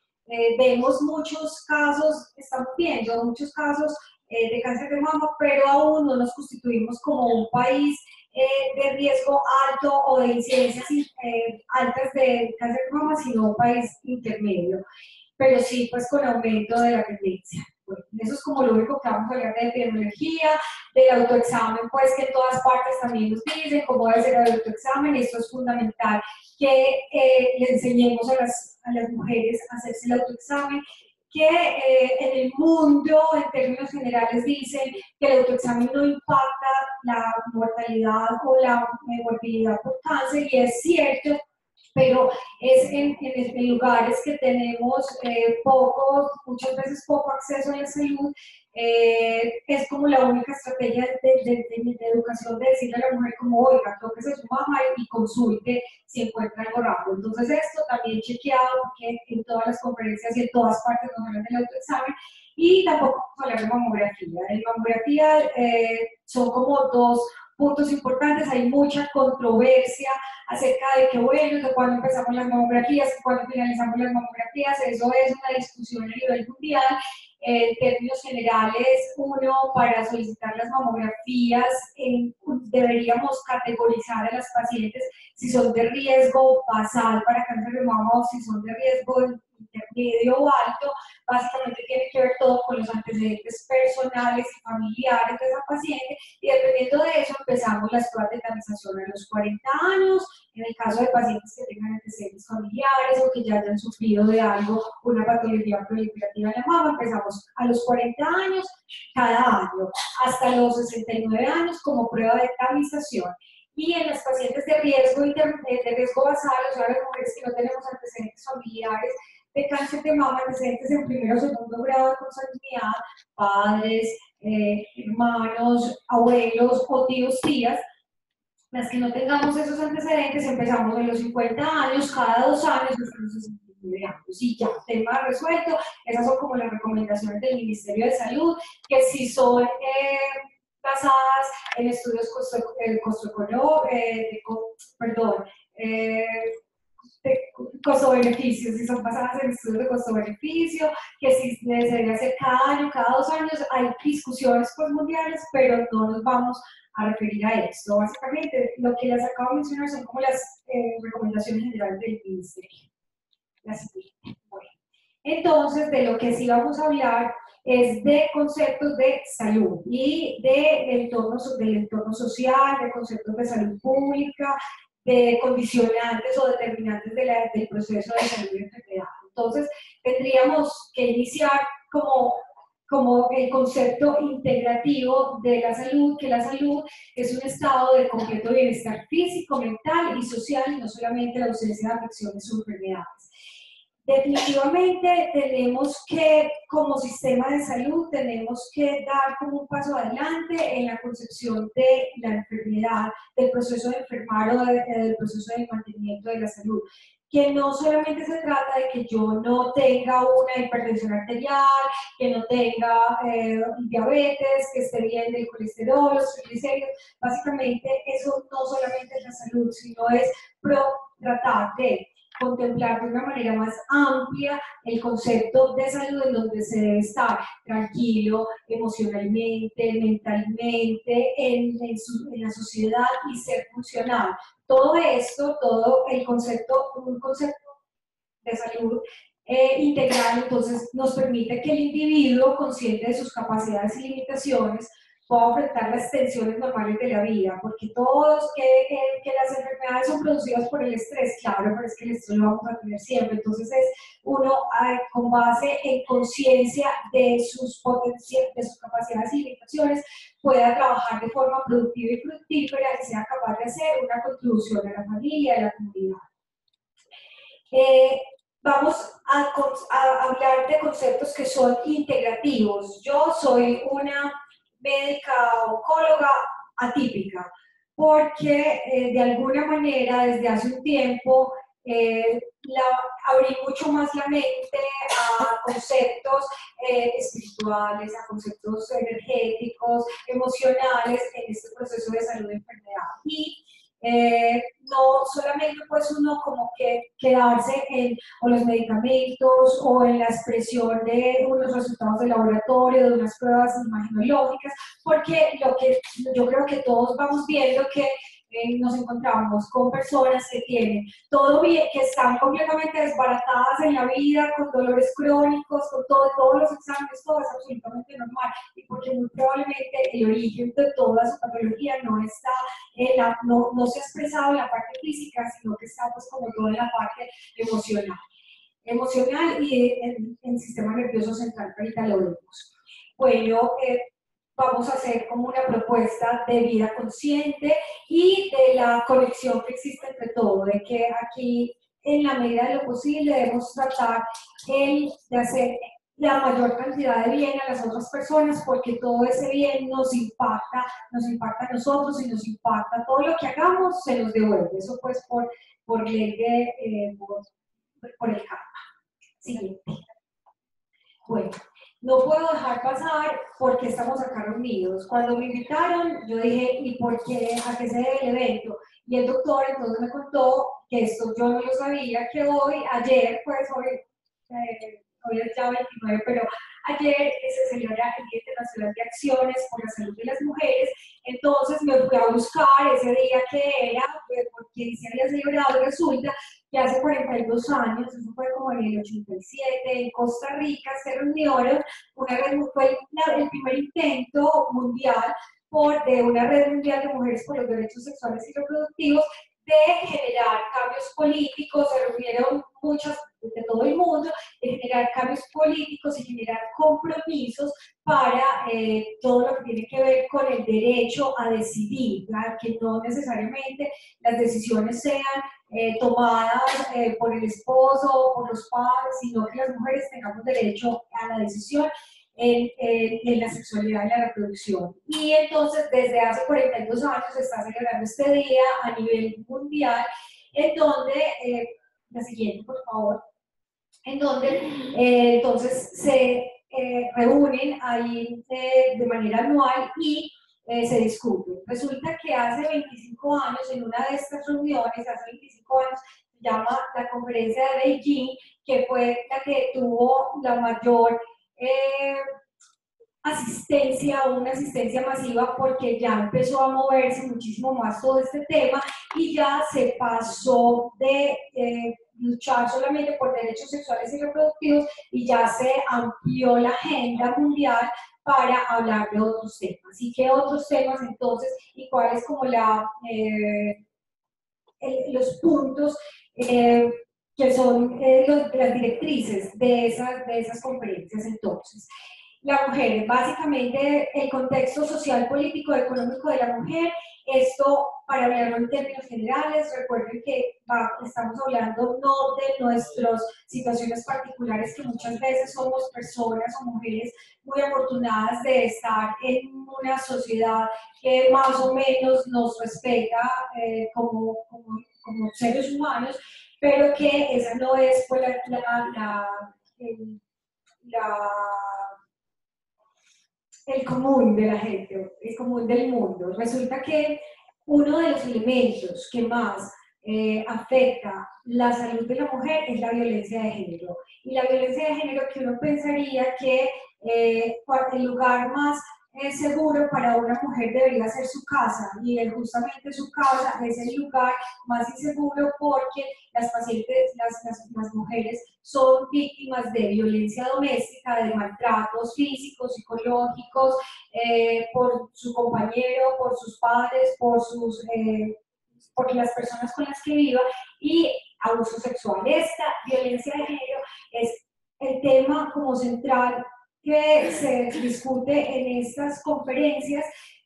vemos muchos casos, estamos viendo muchos casos de cáncer de mama, pero aún no nos constituimos como un país de riesgo alto o de incidencias altas de cáncer de mama, sino un país intermedio, pero sí pues con aumento de la tendencia. Bueno, eso es como lo único que vamos a hablar de epidemiología, del autoexamen, pues que en todas partes también nos dicen cómo debe ser el autoexamen. Esto es fundamental que le enseñemos a las mujeres a hacerse el autoexamen, que en el mundo, en términos generales, dicen que el autoexamen no impacta la mortalidad o la morbilidad por cáncer, y es cierto, pero es en lugares que tenemos muchas veces poco acceso a la salud. Es como la única estrategia de educación, de decirle a la mujer como, oiga, tóquese su mamá y consulte si encuentra algo raro. Entonces esto también chequeado, porque en todas las conferencias y en todas partes nos hablan del autoexamen. Y tampoco vamos a hablar de mamografía. En mamografía son como dos puntos importantes. Hay mucha controversia acerca de que, bueno, de cuándo empezamos las mamografías, de cuándo finalizamos las mamografías. Eso es una discusión a nivel mundial. En términos generales, para solicitar las mamografías deberíamos categorizar a las pacientes si son de riesgo basal para cáncer de mama o si son de riesgo intermedio o alto. Básicamente tiene que ver todo con los antecedentes personales y familiares de esa paciente, y dependiendo de eso empezamos la pruebas de tamización a los 40 años, en el caso de pacientes que tengan antecedentes familiares o que ya hayan sufrido de algo, una patología proliferativa en la mama, empezamos a los 40 años cada año, hasta los 69 años como prueba de tamización. Y en las pacientes de riesgo basal, o sea, las mujeres que no tenemos antecedentes familiares de cáncer de mama, antecedentes en primero o segundo grado de consanguinidad, padres, hermanos, abuelos o tíos, tías. Las que no tengamos esos antecedentes, empezamos en los 50 años, cada 2 años, hasta los 69 años. Y ya, tema resuelto. Esas son como las recomendaciones del Ministerio de Salud, que si son basadas en estudios costo-beneficio, si son basadas en estudios de costo-beneficio, que si se debe hacer cada año, cada 2 años. Hay discusiones pues mundiales, pero no nos vamos a referir a esto. Básicamente, lo que les acabo de mencionar son como las recomendaciones generales del Ministerio. Bueno, entonces, de lo que sí vamos a hablar es de conceptos de salud y del entorno social, de conceptos de salud pública, de condicionantes o determinantes del proceso de salud y enfermedad. Entonces, tendríamos que iniciar como el concepto integrativo de la salud, que la salud es un estado de completo bienestar físico, mental y social, y no solamente la ausencia de afecciones o enfermedades. Definitivamente tenemos que, como sistema de salud, tenemos que dar como un paso adelante en la concepción de la enfermedad, del proceso de enfermar o del proceso de mantenimiento de la salud. Que no solamente se trata de que yo no tenga una hipertensión arterial, que no tenga diabetes, que esté bien del colesterol, los triglicéridos. Básicamente eso no solamente es la salud, sino es tratar de contemplar de una manera más amplia el concepto de salud, en donde se debe estar tranquilo emocionalmente, mentalmente, en la sociedad y ser funcional. Todo esto, todo el concepto, un concepto de salud integral, entonces nos permite que el individuo, consciente de sus capacidades y limitaciones, pueda enfrentar las tensiones normales de la vida, porque todos que las enfermedades son producidas por el estrés, claro, pero es que el estrés lo vamos a tener siempre, entonces es uno con base en conciencia de sus capacidades y limitaciones, pueda trabajar de forma productiva y fructífera y sea capaz de hacer una contribución a la familia y a la comunidad. Vamos a hablar de conceptos que son integrativos. Yo soy una médica oncóloga atípica, porque de alguna manera desde hace un tiempo abrí mucho más la mente a conceptos espirituales, a conceptos energéticos, emocionales en este proceso de salud y enfermedad. Y no solamente pues uno como que quedarse en o los medicamentos o en la expresión de unos resultados de laboratorio, de unas pruebas imagenológicas, porque lo que yo creo que todos vamos viendo que nos encontramos con personas que tienen todo bien, que están completamente desbaratadas en la vida, con dolores crónicos, con todos los exámenes, todo es absolutamente normal, y porque muy probablemente el origen de toda su patología no está no se ha expresado en la parte física, sino que está pues como todo en la parte emocional y en el sistema nervioso central, que ahorita lo vemos. Bueno, vamos a hacer como una propuesta de vida consciente y de la conexión que existe entre todo, de que aquí en la medida de lo posible debemos tratar de hacer la mayor cantidad de bien a las otras personas, porque todo ese bien nos impacta a nosotros y nos impacta. Todo lo que hagamos se nos devuelve, eso pues por ley de, por el karma. Siguiente. Bueno, no puedo dejar pasar porque estamos acá reunidos. Cuando me invitaron, yo dije, ¿y por qué? ¿A qué se debe el evento? Y el doctor entonces me contó que esto yo no lo sabía, que ayer, pues hoy es ya 29, pero ayer se celebra el Día Internacional de Acciones por la Salud de las Mujeres, entonces me fui a buscar ese día que era, porque se había celebrado, y resulta que hace 42 años, eso fue como en el 87, en Costa Rica se reunieron, fue el primer intento mundial de una red mundial de mujeres por los derechos sexuales y reproductivos, de generar cambios políticos, se reunieron muchas de todo el mundo, de generar cambios políticos y generar compromisos para todo lo que tiene que ver con el derecho a decidir, ¿verdad? Que no necesariamente las decisiones sean tomadas por el esposo o por los padres, sino que las mujeres tengamos derecho a la decisión en la sexualidad y la reproducción. Y entonces desde hace 42 años se está celebrando este día a nivel mundial, en donde, la siguiente por favor, en donde entonces se reúnen ahí de manera anual y se discuten. Resulta que hace 25 años, en una de estas reuniones, hace 25 años, se llama la Conferencia de Beijing, que fue la que tuvo la mayor una asistencia masiva, porque ya empezó a moverse muchísimo más todo este tema y ya se pasó de luchar solamente por derechos sexuales y reproductivos y ya se amplió la agenda mundial para hablar de otros temas. ¿Y qué otros temas entonces? ¿Y cuáles como los puntos que son las directrices de esas conferencias entonces? La mujer, básicamente el contexto social, político, económico de la mujer, esto para hablarlo en términos generales, recuerden que estamos hablando no de nuestras situaciones particulares, que muchas veces somos personas o mujeres muy afortunadas de estar en una sociedad que más o menos nos respeta como seres humanos, pero que esa no es pues, el común de la gente, el común del mundo. Resulta que uno de los elementos que más afecta la salud de la mujer es la violencia de género. Y la violencia de género que uno pensaría que el lugar más seguro para una mujer debería ser su casa, y justamente su casa es el lugar más inseguro porque las pacientes, las mujeres son víctimas de violencia doméstica, de maltratos físicos, psicológicos, por su compañero, por sus padres, por las personas con las que viva, y abuso sexual. Esta violencia de género es el tema como central que se discute en estas conferencias,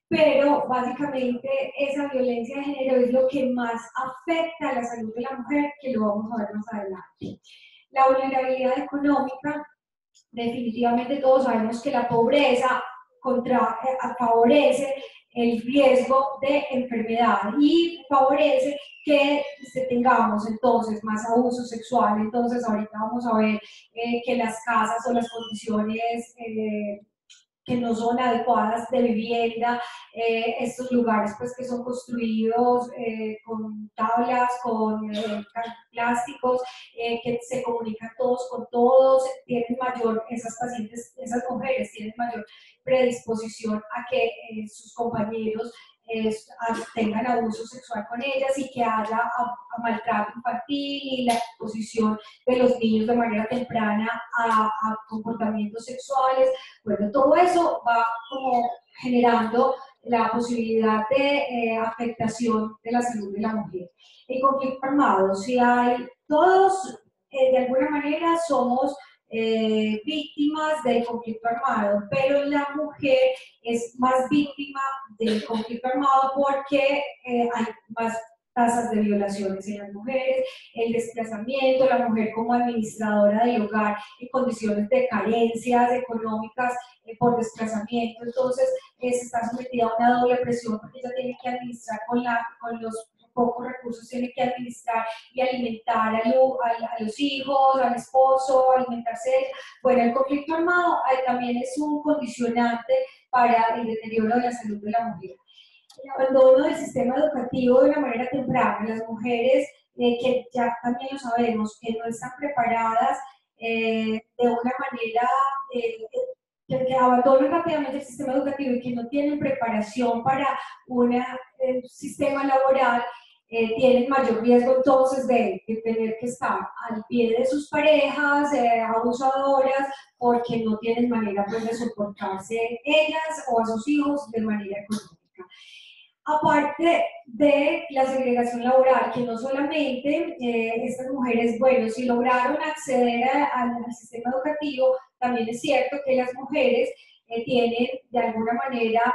pero básicamente esa violencia de género es lo que más afecta a la salud de la mujer, que lo vamos a ver más adelante. La vulnerabilidad económica, definitivamente todos sabemos que la pobreza favorece el riesgo de enfermedad y favorece que tengamos entonces más abuso sexual. Entonces ahorita vamos a ver que las casas o las condiciones que no son adecuadas de vivienda, estos lugares pues que son construidos con tablas, con plásticos, que se comunican todos con todos, tienen mayor, esas pacientes, esas mujeres tienen mayor predisposición a que sus compañeros tengan abuso sexual con ellas y que haya a maltrato infantil y la exposición de los niños de manera temprana a comportamientos sexuales. Bueno, todo eso va como generando la posibilidad de afectación de la salud de la mujer. El conflicto armado, si hay, todos de alguna manera somos víctimas del conflicto armado, pero la mujer es más víctima del conflicto armado porque hay más tasas de violaciones en las mujeres, el desplazamiento, la mujer como administradora del hogar en condiciones de carencias económicas por desplazamiento, entonces se está sometida a una doble presión porque ella tiene que administrar con los pocos recursos, tiene que administrar y alimentar a los hijos, al esposo, alimentarse. Bueno, el conflicto armado también es un condicionante para el deterioro de la salud de la mujer. El abandono del sistema educativo de una manera temprana, las mujeres que ya también lo sabemos, que no están preparadas de una manera que abandonan rápidamente el sistema educativo y que no tienen preparación para un sistema laboral, tienen mayor riesgo entonces de tener que estar al pie de sus parejas abusadoras porque no tienen manera pues, de soportarse ellas o a sus hijos de manera económica. Aparte de la segregación laboral, que no solamente estas mujeres, bueno, si lograron acceder al sistema educativo, también es cierto que las mujeres tienen de alguna manera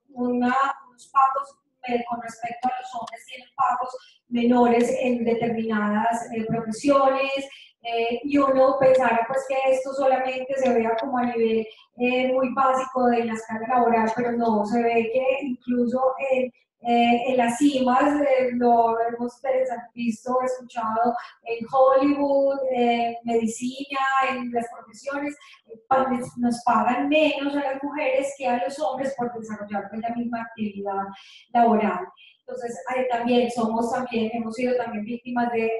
unos pagos con respecto a los hombres, tienen pagos menores en determinadas profesiones, y uno pensara pues que esto solamente se vea como a nivel muy básico de la escala laboral, pero no, se ve que incluso en las cimas, lo hemos visto, escuchado en Hollywood, medicina, en las profesiones, nos pagan menos a las mujeres que a los hombres por desarrollar pues, la misma actividad laboral. Entonces, hemos sido también víctimas de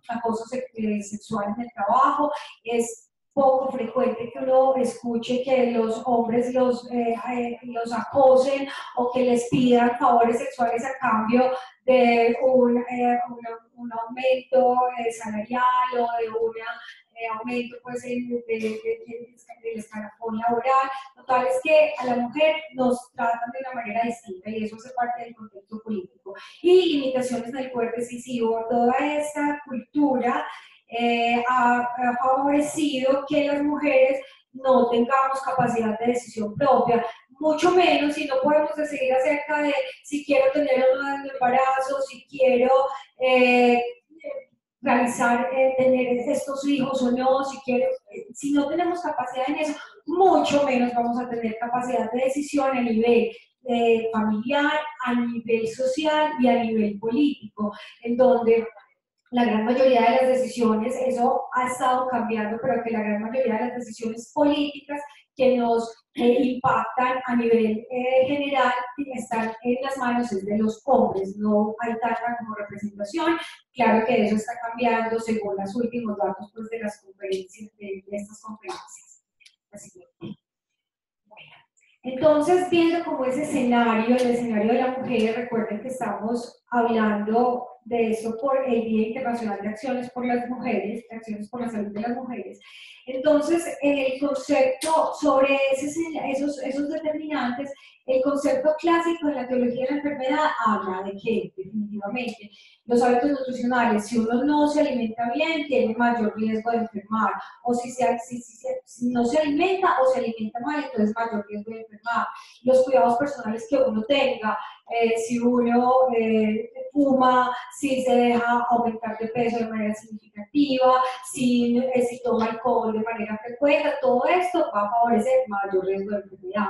acoso sexual en el trabajo. Es poco frecuente que uno escuche que los hombres los acosen o que les pidan favores sexuales a cambio de un aumento salarial o de un aumento pues, del escalafón laboral. Total es que a la mujer nos tratan de una manera distinta y eso hace parte del contexto político. Y limitaciones del poder decisivo, toda esta cultura ha favorecido que las mujeres no tengamos capacidad de decisión propia, mucho menos si no podemos decidir acerca de si quiero tener o no un embarazo, si quiero tener estos hijos o no, si no tenemos capacidad en eso, mucho menos vamos a tener capacidad de decisión a nivel familiar, a nivel social y a nivel político, en donde la gran mayoría de las decisiones, eso ha estado cambiando, pero que la gran mayoría de las decisiones políticas que nos impactan a nivel general están en las manos de los hombres, no hay tanta como representación. Claro que eso está cambiando según los últimos datos pues, de las conferencias, de estas conferencias. Así que, bueno. Entonces, viendo como ese escenario, el escenario de la mujer, recuerden que estamos hablando de eso por el Día Internacional de Acciones por las Mujeres, de Acciones por la Salud de las Mujeres. Entonces, el concepto sobre esos determinantes, el concepto clásico de la teología de la enfermedad habla de que, definitivamente, los hábitos nutricionales, si uno no se alimenta bien, tiene mayor riesgo de enfermar, o si no se alimenta o se alimenta mal, entonces mayor riesgo de enfermar. Los cuidados personales que uno tenga, si uno fuma, si se deja aumentar de peso de manera significativa, si toma alcohol de manera frecuente, todo esto va a favorecer mayor riesgo de enfermedad.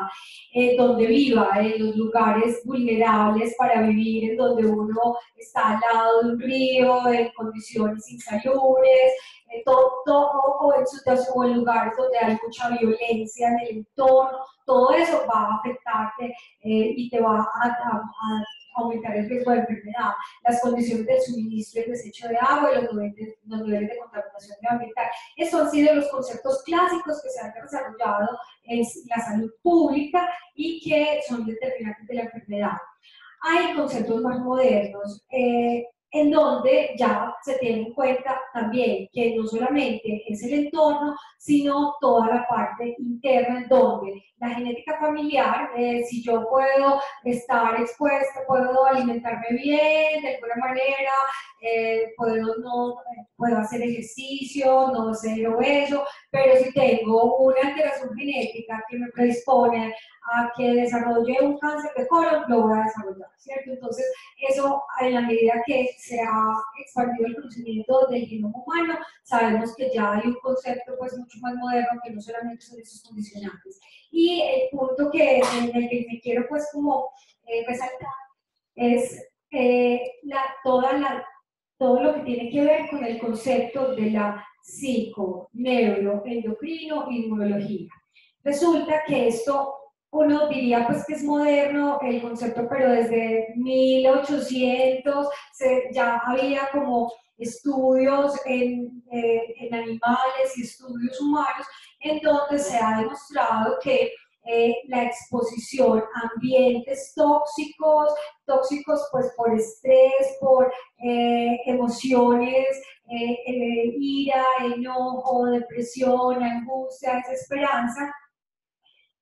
Donde viva, en los lugares vulnerables para vivir, en donde uno está al lado de un río, en condiciones insalubres, o en lugares donde hay mucha violencia en el entorno, todo eso va a afectarte y te va a aumentar el riesgo de enfermedad. Las condiciones del suministro y el desecho de agua y los niveles de contaminación medioambiental. Estos han sido los conceptos clásicos que se han desarrollado en la salud pública y que son determinantes de la enfermedad. Hay conceptos más modernos en donde ya se tiene en cuenta también que no solamente es el entorno, sino toda la parte interna en donde la genética familiar, si yo puedo estar expuesta, puedo alimentarme bien de alguna manera, puedo hacer ejercicio, no ser obeso, pero si tengo una alteración genética que me predispone a que desarrolle un cáncer de colon, lo voy a desarrollar, ¿cierto? Entonces, eso en la medida que se ha expandido el conocimiento del genoma humano, sabemos que ya hay un concepto pues mucho más moderno que no solamente son esos condicionantes. Y el punto en el que me quiero pues como resaltar es todo lo que tiene que ver con el concepto de la psico, neuro, endocrino y inmunología. Resulta que esto uno diría pues que es moderno el concepto, pero desde 1800 ya había como estudios en animales y estudios humanos en donde se ha demostrado que la exposición a ambientes tóxicos pues por estrés, por emociones, ira, enojo, depresión, angustia, desesperanza,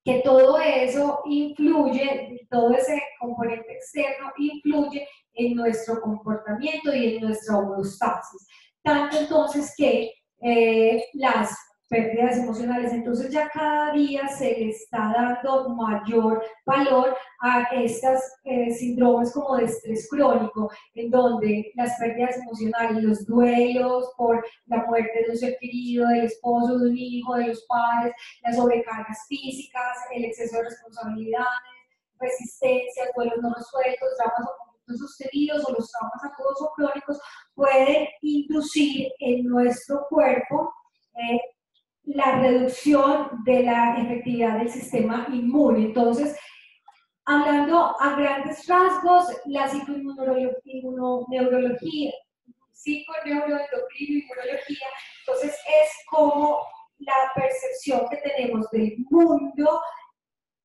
que todo eso influye, todo ese componente externo influye en nuestro comportamiento y en nuestra homeostasis. Tanto entonces que las pérdidas emocionales, entonces ya cada día se le está dando mayor valor a estas síndromes como de estrés crónico, en donde las pérdidas emocionales, los duelos por la muerte de un ser querido, del esposo, de un hijo, de los padres, las sobrecargas físicas, el exceso de responsabilidades, resistencias, duelos no resueltos, dramas o conflictos sostenidos o los traumas agudos o crónicos pueden inducir en nuestro cuerpo la reducción de la efectividad del sistema inmune. Entonces, hablando a grandes rasgos, la psiconeuroneurología, psiconeuroendocrinoinmunología, entonces es como la percepción que tenemos del mundo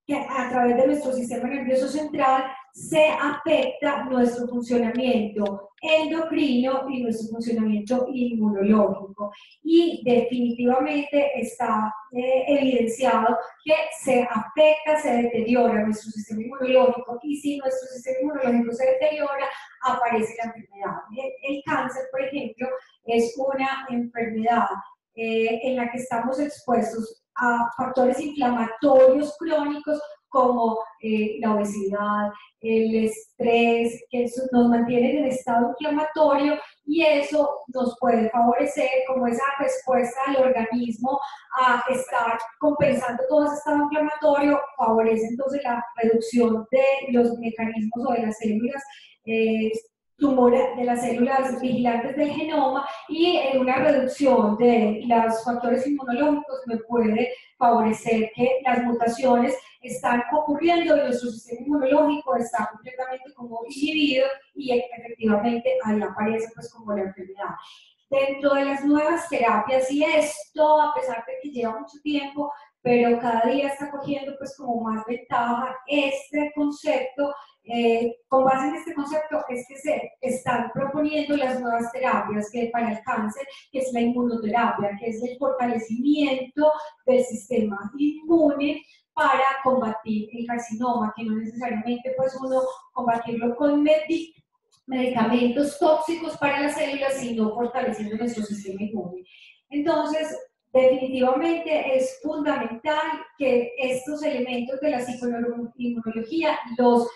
que a través de nuestro sistema nervioso central se afecta nuestro funcionamiento endocrino y nuestro funcionamiento inmunológico. Y definitivamente está evidenciado que se afecta, se deteriora nuestro sistema inmunológico, y si nuestro sistema inmunológico se deteriora, aparece la enfermedad. El cáncer, por ejemplo, es una enfermedad en la que estamos expuestos a factores inflamatorios crónicos como la obesidad, el estrés, que eso nos mantiene en estado inflamatorio, y eso nos puede favorecer como esa respuesta del organismo a estar compensando todo ese estado inflamatorio, favorece entonces la reducción de los mecanismos o de las células de las células vigilantes del genoma, y en una reducción de los factores inmunológicos me puede favorecer que las mutaciones están ocurriendo y nuestro sistema inmunológico está completamente como inhibido y efectivamente ahí aparece pues como la enfermedad. Dentro de las nuevas terapias, y esto a pesar de que lleva mucho tiempo, pero cada día está cogiendo pues como más ventaja este concepto. Con base en este concepto es que se están proponiendo las nuevas terapias que para el cáncer, que es la inmunoterapia, que es el fortalecimiento del sistema inmune para combatir el carcinoma, que no necesariamente pues uno combatirlo con medicamentos tóxicos para las células, sino fortaleciendo nuestro sistema inmune. Entonces, definitivamente es fundamental que estos elementos de la psicoinmunología los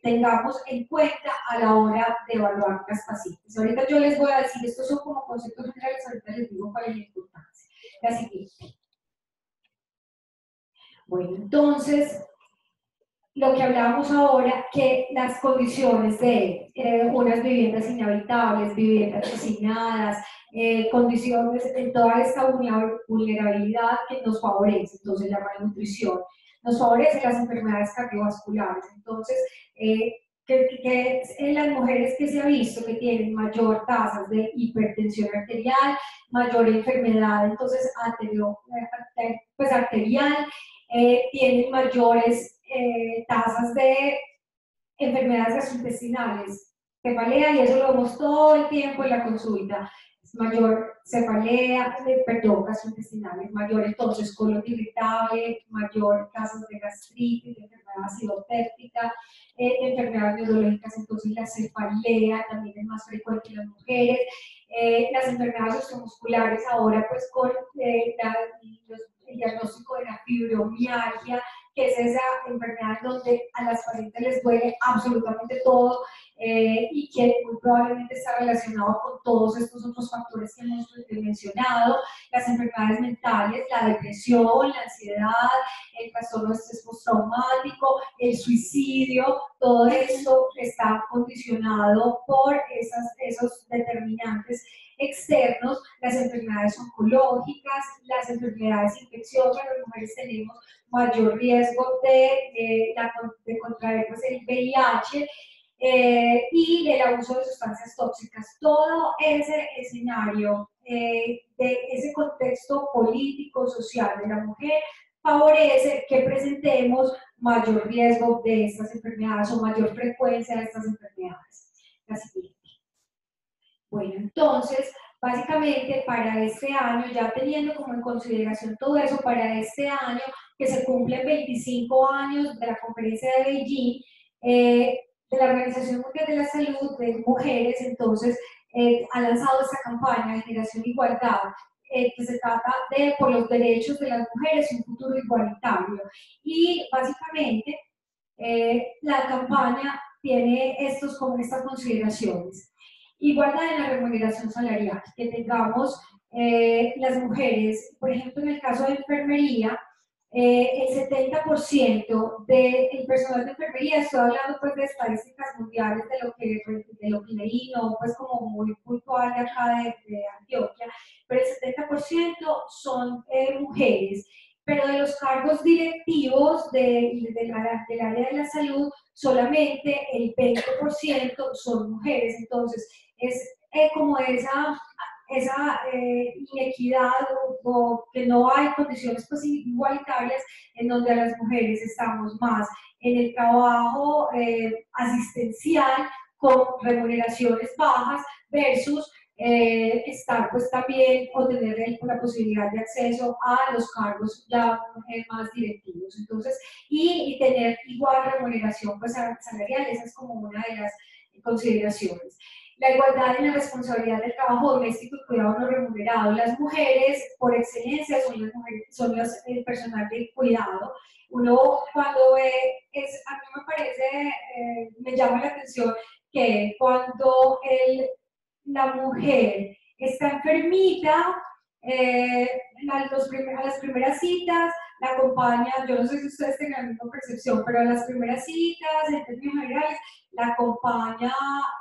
tengamos en cuenta a la hora de evaluar las pacientes. Ahorita yo les voy a decir, estos son como conceptos generales, ahorita les digo cuál es la importancia. La siguiente. Bueno, entonces, lo que hablábamos ahora, que las condiciones de unas viviendas inhabitables, viviendas hacinadas, condiciones de toda esta vulnerabilidad que nos favorece, entonces la malnutrición, nos favorece las enfermedades cardiovasculares. Entonces, que en las mujeres que se ha visto que tienen mayor tasas de hipertensión arterial, mayor enfermedad entonces arterial, tienen mayores tasas de enfermedades gastrointestinales, cefalea, y eso lo vemos todo el tiempo en la consulta. Es mayor cefalea, gastrointestinales, mayor entonces colon irritable, mayor tasas de gastritis, de enfermedad acidopéptica, enfermedades neurológicas, entonces la cefalea también es más frecuente en las mujeres. Las enfermedades osteomusculares ahora pues con el diagnóstico de la fibromialgia, que es esa enfermedad donde a las pacientes les duele absolutamente todo y que muy probablemente está relacionado con todos estos otros factores que hemos mencionado, las enfermedades mentales, la depresión, la ansiedad, el trastorno de estrés postraumático, el suicidio, todo esto está condicionado por esos determinantes externos, las enfermedades oncológicas, las enfermedades infecciosas. Las mujeres tenemos mayor riesgo de contraer pues, el VIH y el abuso de sustancias tóxicas. Todo ese escenario de ese contexto político, social de la mujer favorece que presentemos mayor riesgo de estas enfermedades o mayor frecuencia de estas enfermedades. La siguiente. Bueno, entonces, básicamente para este año, ya teniendo como en consideración todo eso, para este año que se cumplen 25 años de la conferencia de Beijing, de la Organización Mundial de la Salud de Mujeres, entonces ha lanzado esta campaña de Generación Igualdad, que se trata de por los derechos de las mujeres y un futuro igualitario. Y básicamente la campaña tiene estas consideraciones. Igualdad en la remuneración salarial, que tengamos las mujeres, por ejemplo, en el caso de enfermería, el 70% del personal de enfermería, estoy hablando pues de estadísticas mundiales de lo que leí, no pues como muy puntual de acá de Antioquia, pero el 70% son mujeres, pero de los cargos directivos del área de la salud, solamente el 20% son mujeres. Entonces, es como esa inequidad o que no hay condiciones pues, igualitarias en donde a las mujeres estamos más en el trabajo asistencial con remuneraciones bajas versus estar pues también o tener la posibilidad de acceso a los cargos ya más directivos. Entonces, y tener igual remuneración pues salarial, esa es como una de las consideraciones. La igualdad en la responsabilidad del trabajo doméstico y cuidado no remunerado. Las mujeres, por excelencia, son el personal de cuidado. Uno cuando ve, a mí me parece, me llama la atención que cuando la mujer está enfermita, a las primeras citas la acompaña, yo no sé si ustedes tengan la misma percepción, pero en las primeras citas, en términos generales, la acompaña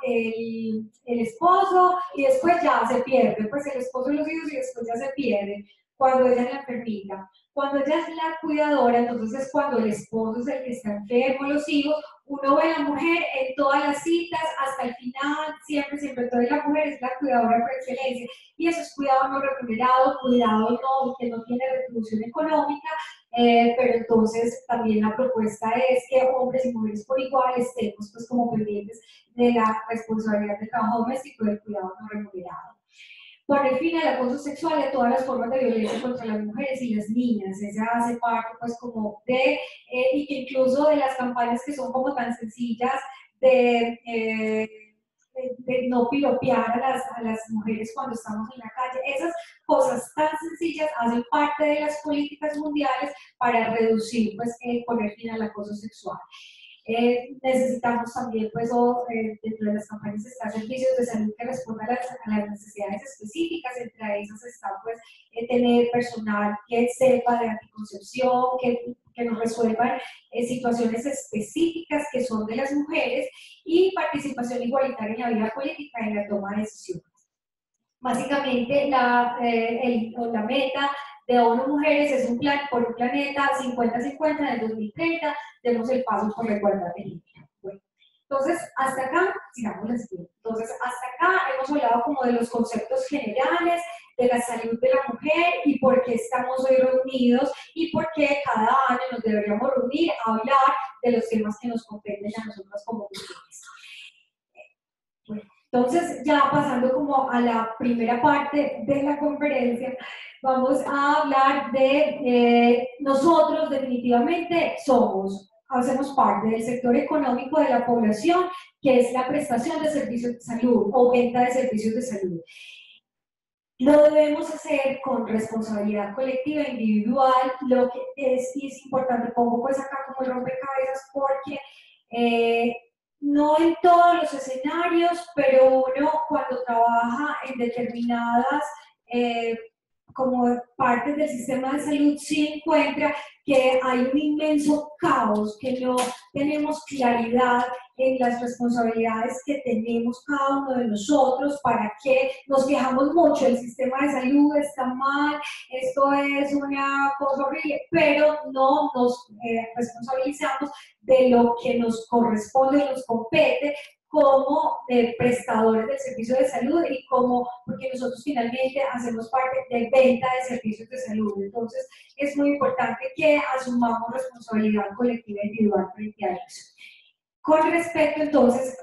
el esposo y después ya se pierde, pues el esposo y los hijos y después ya se pierde cuando ella es la enfermita. Cuando ella es la cuidadora, entonces es cuando el esposo es el que está enfermo, los hijos, uno ve a la mujer en todas las citas hasta el final, siempre, siempre, toda la mujer es la cuidadora por excelencia, y eso es cuidado no remunerado, cuidado no, que no tiene retribución económica, pero entonces también la propuesta es que hombres y mujeres por igual estemos pues como pendientes de la responsabilidad del trabajo doméstico y del cuidado no remunerado. Poner fin al acoso sexual y a todas las formas de violencia contra las mujeres y las niñas. Esa hace parte, pues, como de, y que incluso de las campañas que son como tan sencillas de no piropear a las mujeres cuando estamos en la calle. Esas cosas tan sencillas hacen parte de las políticas mundiales para reducir, pues, poner fin al acoso sexual. Necesitamos también, pues, dentro de las campañas están servicios de salud que respondan a las necesidades específicas. Entre esas está, pues, tener personal que sepa de anticoncepción, que nos resuelvan situaciones específicas que son de las mujeres, y participación igualitaria en la vida política y en la toma de decisiones. Básicamente, la meta de ONU Mujeres es un plan por un planeta 50-50 en el 2030, demos el paso por la igualdad de género. Bueno, entonces, hasta acá, sigamos la siguiente. Entonces, hasta acá hemos hablado como de los conceptos generales, de la salud de la mujer y por qué estamos hoy reunidos y por qué cada año nos deberíamos reunir a hablar de los temas que nos competen a nosotras como mujeres. Bueno, entonces, ya pasando como a la primera parte de la conferencia, vamos a hablar de nosotros definitivamente hacemos parte del sector económico de la población, que es la prestación de servicios de salud o venta de servicios de salud. Lo debemos hacer con responsabilidad colectiva e individual. Lo que es importante, pongo pues acá como el rompecabezas, porque no en todos los escenarios, pero uno cuando trabaja en determinadas como partes del sistema de salud sí encuentra que hay un inmenso caos, que no tenemos claridad en las responsabilidades que tenemos cada uno de nosotros, para que nos quejamos mucho, el sistema de salud está mal, esto es una cosa horrible, pero no nos responsabilizamos de lo que nos corresponde, nos compete como prestadores del servicio de salud y porque nosotros finalmente hacemos parte de venta de servicios de salud. Entonces es muy importante que asumamos responsabilidad colectiva e individual frente a eso. Con respecto entonces,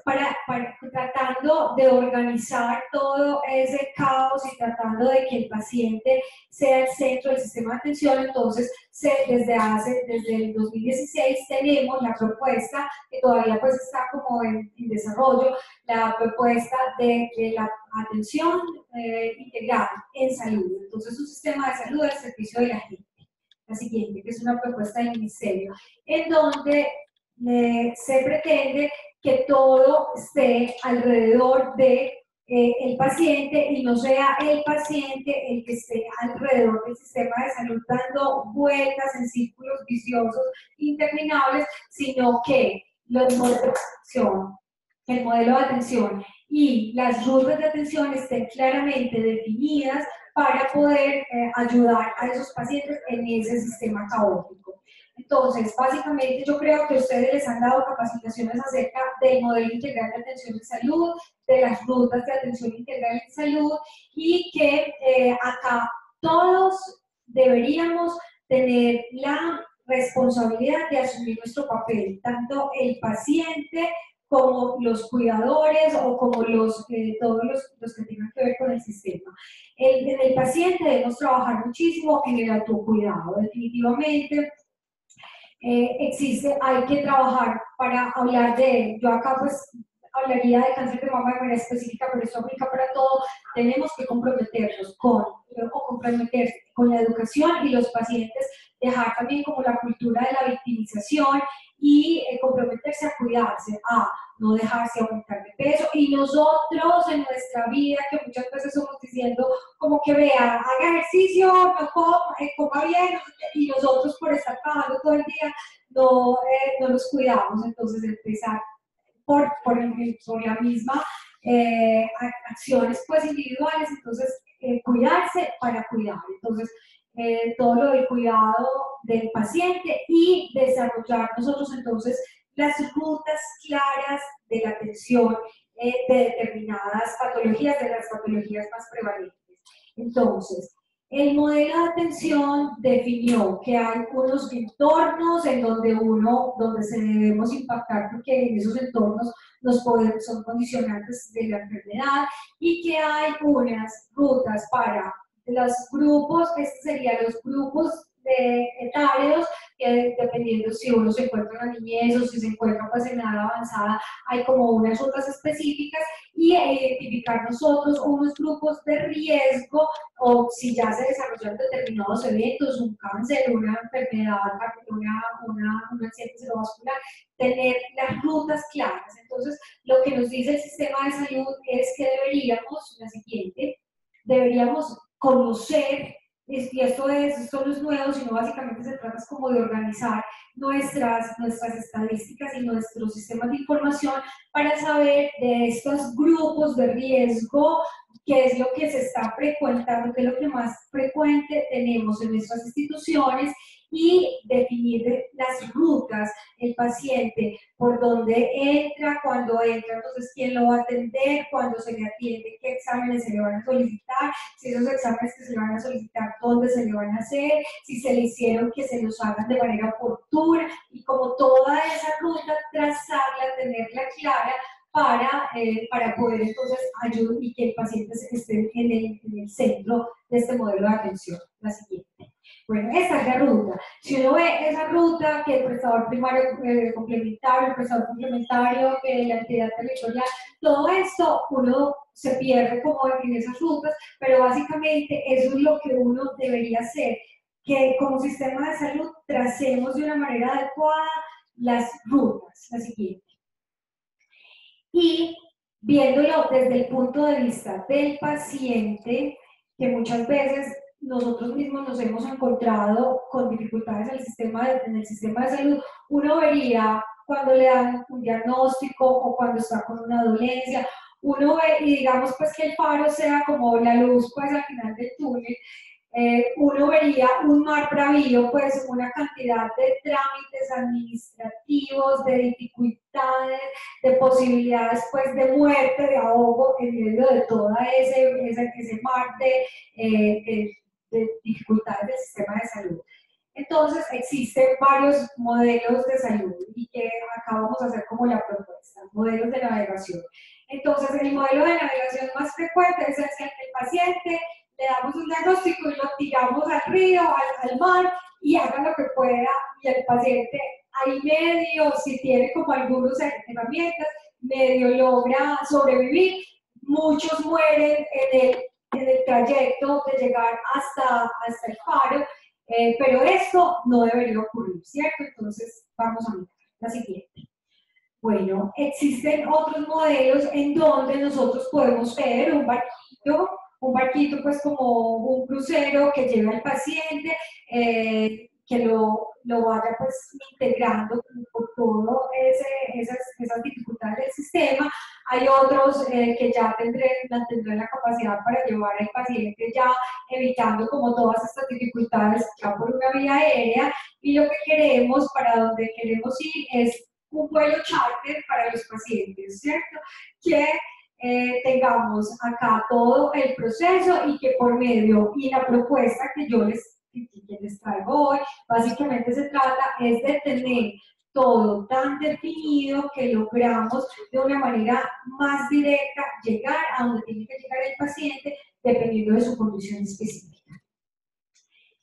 tratando de organizar todo ese caos y tratando de que el paciente sea el centro del sistema de atención, entonces desde el 2016 tenemos la propuesta, que todavía pues está como en desarrollo, la propuesta de la atención integral en salud. Entonces un sistema de salud al servicio de la gente. La siguiente, que es una propuesta del ministerio, en donde se pretende que todo esté alrededor de el paciente y no sea el paciente el que esté alrededor del sistema de salud dando vueltas en círculos viciosos interminables, sino que el modelo de atención y las rutas de atención estén claramente definidas para poder ayudar a esos pacientes en ese sistema caótico. Entonces, básicamente yo creo que ustedes les han dado capacitaciones acerca del modelo integral de atención en salud, de las rutas de atención integral en salud, y que acá todos deberíamos tener la responsabilidad de asumir nuestro papel, tanto el paciente como los cuidadores o como todos los que tengan que ver con el sistema. En el paciente debemos trabajar muchísimo en el autocuidado, definitivamente. Hay que trabajar para hablar de, yo acá pues hablaría de cáncer de mama de manera específica, pero eso aplica para todo. Tenemos que comprometernos con la educación y los pacientes, dejar también como la cultura de la victimización y comprometerse a cuidarse, a no dejarse aumentar de peso, y nosotros en nuestra vida, que muchas veces somos diciendo como que vea, haga ejercicio, no coma bien, y y nosotros por estar trabajando todo el día no nos cuidamos. Entonces empezar por la misma acciones pues individuales, entonces cuidarse para cuidar. Entonces todo lo del cuidado del paciente y desarrollar nosotros entonces las rutas claras de la atención de determinadas patologías, de las patologías más prevalentes. Entonces, el modelo de atención definió que hay unos entornos en donde se debemos impactar porque en esos entornos son condicionantes de la enfermedad y que hay unas rutas para los grupos, estos serían los grupos etarios, dependiendo si uno se encuentra en la niñez o si se encuentra pues, en edad avanzada, hay como unas rutas específicas y identificar nosotros unos grupos de riesgo o si ya se desarrollaron determinados eventos, un cáncer, una enfermedad, un accidente cerebrovascular, tener las rutas claras. Entonces, lo que nos dice el sistema de salud es que deberíamos conocer, y esto no es nuevo, sino básicamente se trata como de organizar nuestras estadísticas y nuestros sistemas de información para saber de estos grupos de riesgo, qué es lo que se está frecuentando, qué es lo que más frecuente tenemos en nuestras instituciones y definir las rutas, el paciente, por dónde entra, cuándo entra, entonces quién lo va a atender, cuándo se le atiende, qué exámenes se le van a solicitar, si esos exámenes que se le van a solicitar, dónde se le van a hacer, si se le hicieron, que se los hagan de manera oportuna y como toda esa ruta, trazarla, tenerla clara para poder entonces ayudar y que el paciente esté en el centro de este modelo de atención. La siguiente. Bueno, esta es la ruta. Si uno ve esa ruta, que el prestador primario complementario, el prestador complementario, que la entidad territorial, todo esto uno se pierde como en esas rutas, pero básicamente eso es lo que uno debería hacer, que como sistema de salud tracemos de una manera adecuada las rutas. La siguiente. Y viéndolo desde el punto de vista del paciente, que muchas veces nosotros mismos nos hemos encontrado con dificultades en el sistema de salud, uno vería cuando le dan un diagnóstico o cuando está con una dolencia, uno ve y digamos pues que el faro sea como la luz pues al final del túnel, uno vería un mar bravío, pues una cantidad de trámites administrativos, de dificultades, de posibilidades pues de muerte, de ahogo en medio de todo ese mar de dificultades del sistema de salud. Entonces existen varios modelos de salud y que acá vamos a hacer como la propuesta, modelos de navegación. Entonces el modelo de navegación más frecuente es el que el paciente le damos un diagnóstico y lo tiramos al río, al mar y haga lo que pueda y el paciente ahí medio, si tiene como algunas herramientas, medio logra sobrevivir. Muchos mueren en el trayecto de llegar hasta el faro, pero esto no debería ocurrir, ¿cierto? Entonces vamos a mirar la siguiente. Bueno, existen otros modelos en donde nosotros podemos ver un barquito pues como un crucero que lleva al paciente, que lo vaya pues integrando por todo esas dificultades del sistema. Hay otros que ya tendrán la capacidad para llevar al paciente ya evitando como todas estas dificultades ya por una vía aérea, y lo que queremos, para donde queremos ir es un vuelo charter para los pacientes, ¿cierto? Que tengamos acá todo el proceso y que por medio y la propuesta que yo les traigo hoy, básicamente se trata es de tener todo tan definido que logramos de una manera más directa llegar a donde tiene que llegar el paciente dependiendo de su condición específica.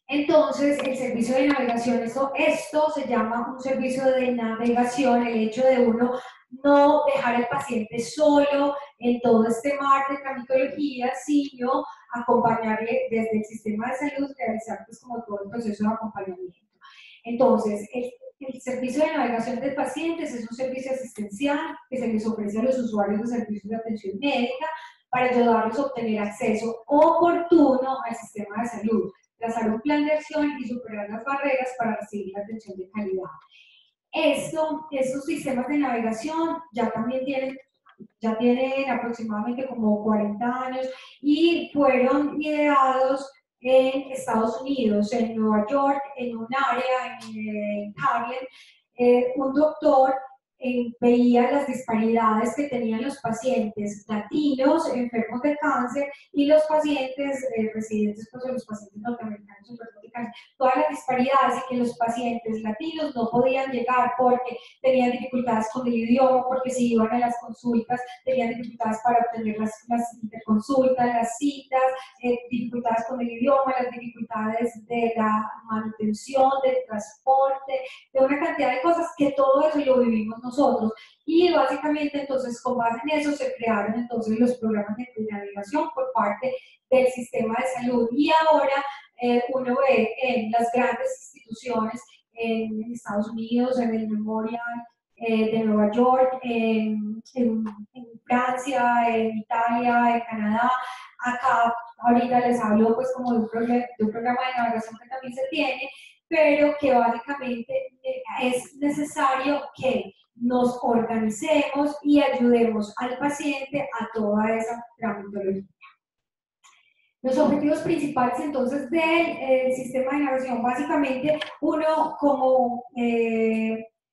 Entonces, el servicio de navegación, esto se llama un servicio de navegación, el hecho de uno no dejar al paciente solo en todo este mar de tramitología, sino acompañarle desde el sistema de salud, realizar pues como todo el proceso de acompañamiento. Entonces, el servicio de navegación de pacientes es un servicio asistencial que se les ofrece a los usuarios de servicios de atención médica para ayudarlos a obtener acceso oportuno al sistema de salud, trazar un plan de acción y superar las barreras para recibir la atención de calidad. Estos sistemas de navegación ya tienen aproximadamente como 40 años y fueron ideados en Estados Unidos, en Nueva York, en un área, en Harlem. Un doctor veía las disparidades que tenían los pacientes latinos enfermos de cáncer y los pacientes residentes, pues, los pacientes norteamericanos enfermos de cáncer, todas las disparidades y que los pacientes latinos no podían llegar porque tenían dificultades con el idioma, porque si iban a las consultas tenían dificultades para obtener las interconsultas, las citas, dificultades con el idioma, las dificultades de la manutención, del transporte, de una cantidad de cosas que todo eso lo vivimos nosotros. Y básicamente entonces con base en eso se crearon entonces los programas de navegación por parte del sistema de salud. Y ahora uno ve en las grandes instituciones en Estados Unidos, en el Memorial de Nueva York, en Francia, en Italia, en Canadá. Acá ahorita les hablo pues como de un programa de navegación que también se tiene, pero que básicamente es necesario que nos organicemos y ayudemos al paciente a toda esa tramitología. Los objetivos principales entonces del sistema de navegación, básicamente uno como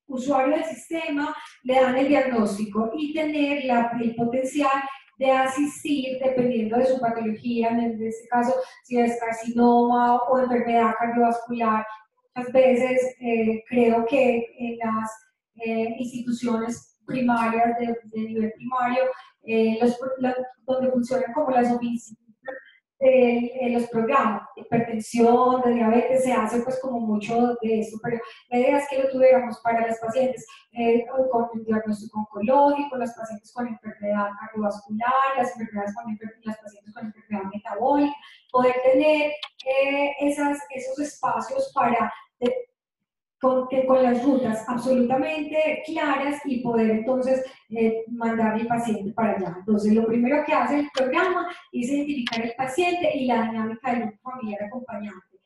usuario del sistema le dan el diagnóstico y tener el potencial de asistir dependiendo de su patología, en este caso si es carcinoma o enfermedad cardiovascular. Muchas veces creo que en las instituciones primarias de nivel primario, donde funcionan como las oficinas de los programas de hipertensión, de diabetes, se hace pues como mucho de esto, pero la idea es que lo tuviéramos para las pacientes con el diagnóstico oncológico, las pacientes con enfermedad cardiovascular, las pacientes con enfermedad metabólica, poder tener esos espacios para con las rutas absolutamente claras y poder entonces mandar al paciente para allá. Entonces, lo primero que hace el programa es identificar el paciente y la dinámica del grupo familiar acompañante.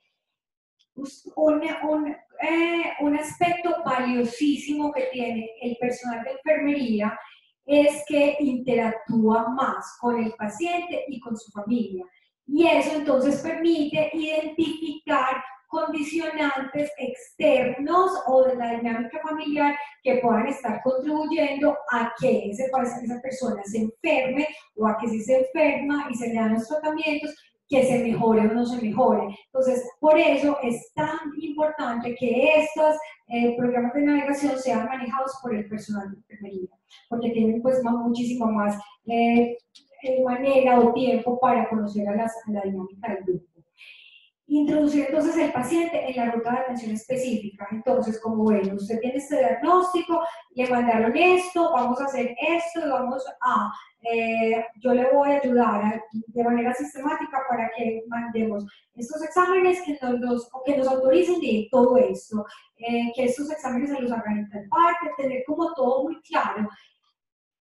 Un aspecto valiosísimo que tiene el personal de enfermería es que interactúa más con el paciente y con su familia. Y eso entonces permite identificar condicionantes externos o de la dinámica familiar que puedan estar contribuyendo a que esa persona se enferme o a que si se enferma y se le dan los tratamientos, que se mejore o no se mejore. Entonces, por eso es tan importante que estos programas de navegación sean manejados por el personal de enfermería, porque tienen pues muchísimo más manera o tiempo para conocer a la dinámica del grupo. Introducir entonces el paciente en la ruta de atención específica. Entonces, como ven, usted tiene este diagnóstico, le mandaron esto, vamos a hacer esto y vamos a, yo le voy a ayudar de manera sistemática para que mandemos estos exámenes que nos autoricen de todo esto, que estos exámenes se los hagan en tal parte, tener como todo muy claro.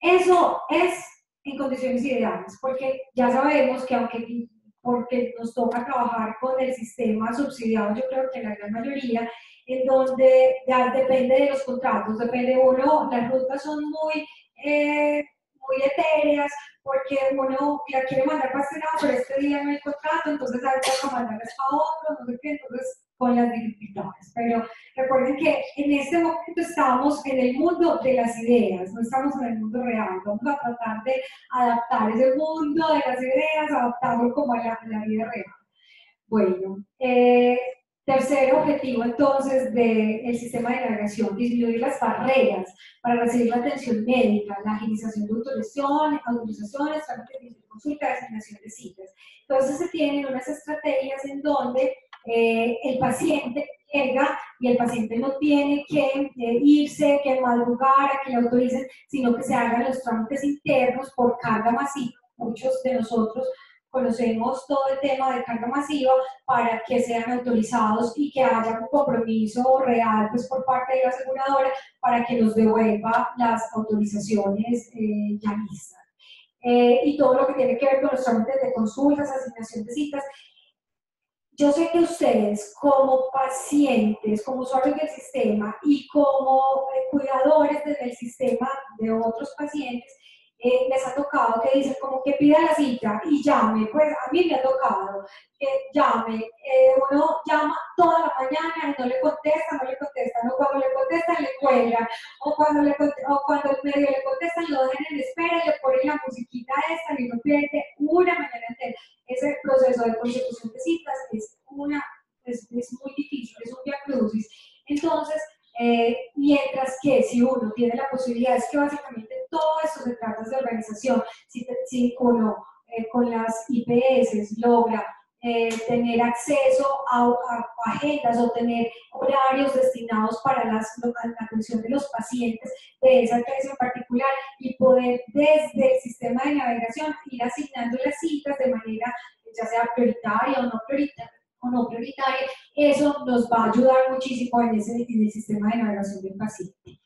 Eso es en condiciones ideales, porque ya sabemos que porque nos toca trabajar con el sistema subsidiado, yo creo que la gran mayoría, en donde ya depende de los contratos, depende uno, las rutas son muy etéreas, porque uno la quiere mandar para este lado, pero este día no hay contrato, entonces hay que mandarles para otro, no sé qué, entonces con las dificultades. Pero recuerden que en este momento estamos en el mundo de las ideas, no estamos en el mundo real. Vamos a tratar de adaptar ese mundo de las ideas, adaptarlo como a la vida real. Bueno, tercer objetivo entonces del sistema de navegación, disminuir las barreras para recibir la atención médica, la agilización de autorizaciones, trámites de consulta, designación de citas. Entonces se tienen unas estrategias en donde el paciente llega y el paciente no tiene que irse, que madrugar, a que le autoricen, sino que se hagan los trámites internos por carga masiva. Muchos de nosotros conocemos todo el tema de carga masiva para que sean autorizados y que haya un compromiso real pues, por parte de la aseguradora para que nos devuelva las autorizaciones ya listas. Y todo lo que tiene que ver con los trámites de consultas, asignación de citas. yo sé que ustedes como pacientes, como usuarios del sistema y como cuidadores del sistema de otros pacientes, les ha tocado que dicen como que pida la cita y llame, pues a mí me ha tocado que llame, uno llama toda la mañana y no le contestan, o cuando le contestan le cuelgan, o cuando el medio le contestan lo dejan en espera y le ponen la musiquita esta y uno pierde una mañana entera. Ese proceso de consecución de citas es muy difícil, es un viacrucis. Entonces, mientras que si uno tiene la posibilidad, es que básicamente todo esto se trata de organización, si uno con las IPS logra tener acceso a agendas o tener horarios destinados para la atención de los pacientes de esa clase en particular y poder desde el sistema de navegación ir asignando las citas de manera ya sea prioritaria o no prioritaria, eso nos va a ayudar muchísimo en el sistema de navegación del paciente.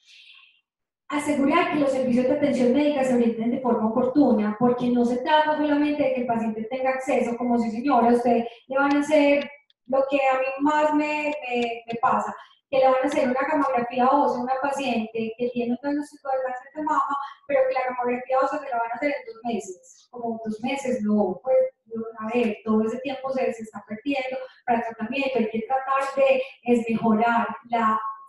Asegurar que los servicios de atención médica se orienten de forma oportuna, porque no se trata solamente de que el paciente tenga acceso, como si señora, usted le van a hacer lo que a mí más me pasa, que le van a hacer una camografía ósea a una paciente que tiene un diagnóstico de cáncer de mama, pero que la camografía ósea se la van a hacer en 2 meses, como 2 meses, no, pues, a ver, todo ese tiempo se está perdiendo para el tratamiento, hay que tratar de mejorar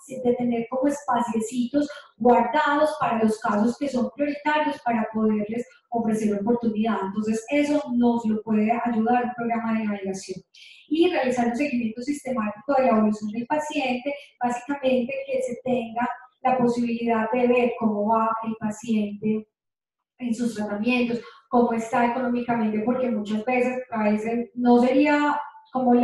de tener como espaciecitos guardados para los casos que son prioritarios para poderles ofrecer oportunidad. Entonces, eso nos lo puede ayudar un programa de navegación. Y realizar un seguimiento sistemático de la evolución del paciente, básicamente que se tenga la posibilidad de ver cómo va el paciente en sus tratamientos, cómo está económicamente, porque muchas veces a veces no sería como el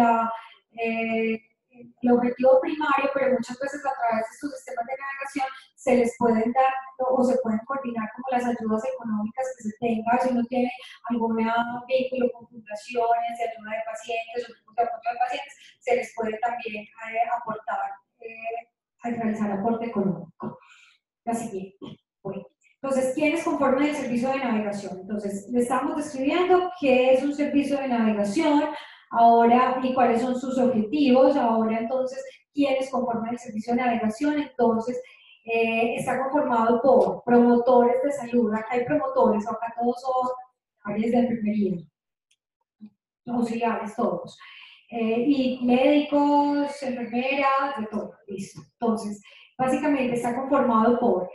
objetivo primario, pero muchas veces a través de estos sistemas de navegación se les pueden dar o se pueden coordinar como las ayudas económicas que se tenga, si uno tiene algún vínculo con fundaciones de ayuda de pacientes o grupos de apoyo de pacientes, se les puede también aportar, realizar aporte económico. La siguiente. Bueno. Entonces, ¿quiénes conforman el servicio de navegación? Entonces, le estamos describiendo qué es un servicio de navegación, ahora, y cuáles son sus objetivos. Ahora, entonces, ¿quiénes conforman el servicio de navegación? Entonces, está conformado por promotores de salud. Acá hay promotores, acá todos son áreas de enfermería, auxiliares todos. Y médicos, enfermeras, de todo, listo. Entonces, básicamente está conformado por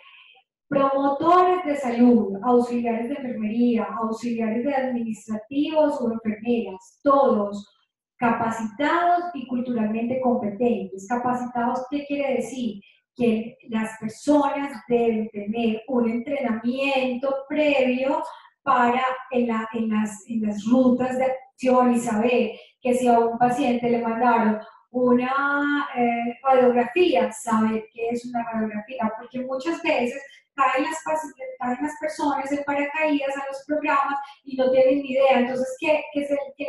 promotores de salud, auxiliares de enfermería, auxiliares de administrativos o enfermeras, todos capacitados y culturalmente competentes. ¿Capacitados qué quiere decir? Que las personas deben tener un entrenamiento previo para en las rutas de acción y saber que si a un paciente le mandaron una radiografía, saber qué es una radiografía, porque muchas veces caen las personas en paracaídas a los programas y no tienen ni idea. Entonces, ¿qué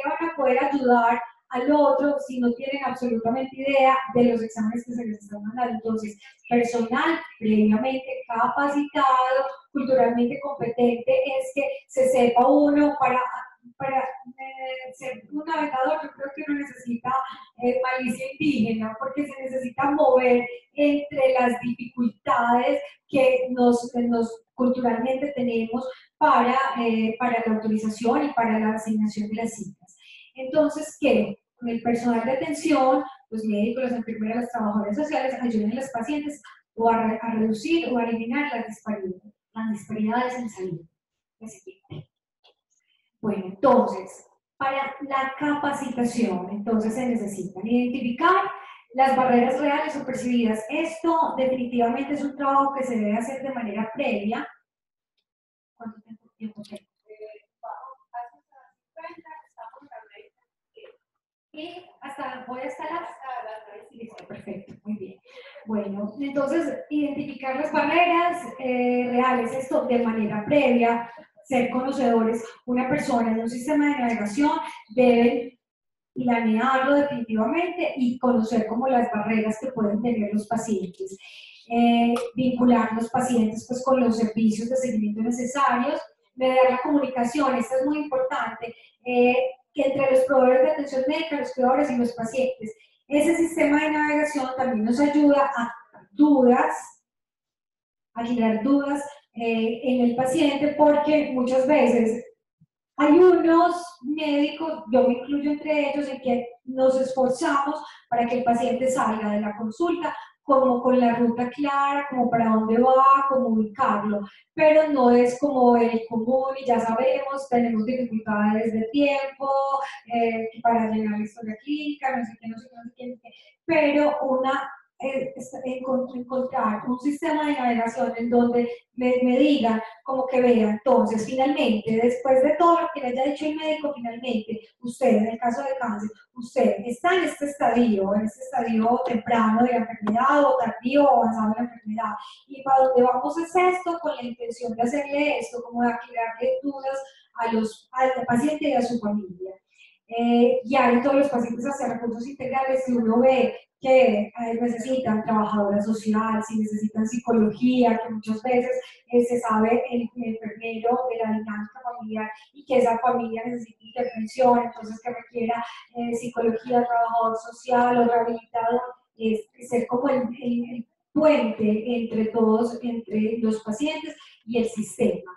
van a poder ayudar al otro si no tienen absolutamente idea de los exámenes que se les están mandando? Entonces, personal previamente capacitado, culturalmente competente, es que se sepa uno para ser un navegador. Yo creo que uno necesita malicia indígena, porque se necesita mover entre las dificultades que nos culturalmente tenemos para la autorización y para la asignación de las citas. Entonces, ¿qué? El personal de atención, los médicos, las enfermeras, los trabajadores sociales ayuden a los pacientes o a reducir o a eliminar las disparidades en salud. Bueno, entonces, para la capacitación, entonces se necesitan identificar las barreras reales o percibidas. Esto definitivamente es un trabajo que se debe hacer de manera previa. ¿Cuánto tiempo tengo? Y voy hasta las 9. Listo, perfecto, muy bien. Bueno, entonces, identificar las barreras reales, esto de manera previa, ser conocedores. Una persona en un sistema de navegación debe planearlo definitivamente y conocer como las barreras que pueden tener los pacientes. Vincular los pacientes pues, con los servicios de seguimiento necesarios, mediar la comunicación, esto es muy importante. que entre los proveedores de atención médica, los cuidadores y los pacientes. Ese sistema de navegación también nos ayuda a generar dudas en el paciente, porque muchas veces hay unos médicos, yo me incluyo entre ellos, en que nos esforzamos para que el paciente salga de la consulta como con la ruta clara, como para dónde va, como ubicarlo, pero no es como el común y ya sabemos, tenemos dificultades de tiempo para llenar la historia clínica, no sé qué, no sé qué, no sé qué, no sé qué, pero encontrar un sistema de navegación en donde me digan, como que vean, entonces, finalmente, después de todo lo que le haya dicho el médico, finalmente, usted, en el caso de cáncer, usted está en este estadio temprano de la enfermedad, o tardío o avanzado de la enfermedad, y para donde vamos es esto, con la intención de hacerle esto, como de aclararle dudas al paciente y a su familia. Guiar a todos los pacientes hacia recursos integrales, si uno ve que necesitan trabajadora social, si necesitan psicología, que muchas veces se sabe el enfermero de la dinámica familiar y que esa familia necesita intervención, entonces que requiera psicología, trabajador social o rehabilitador, ser como el puente entre todos, entre los pacientes y el sistema.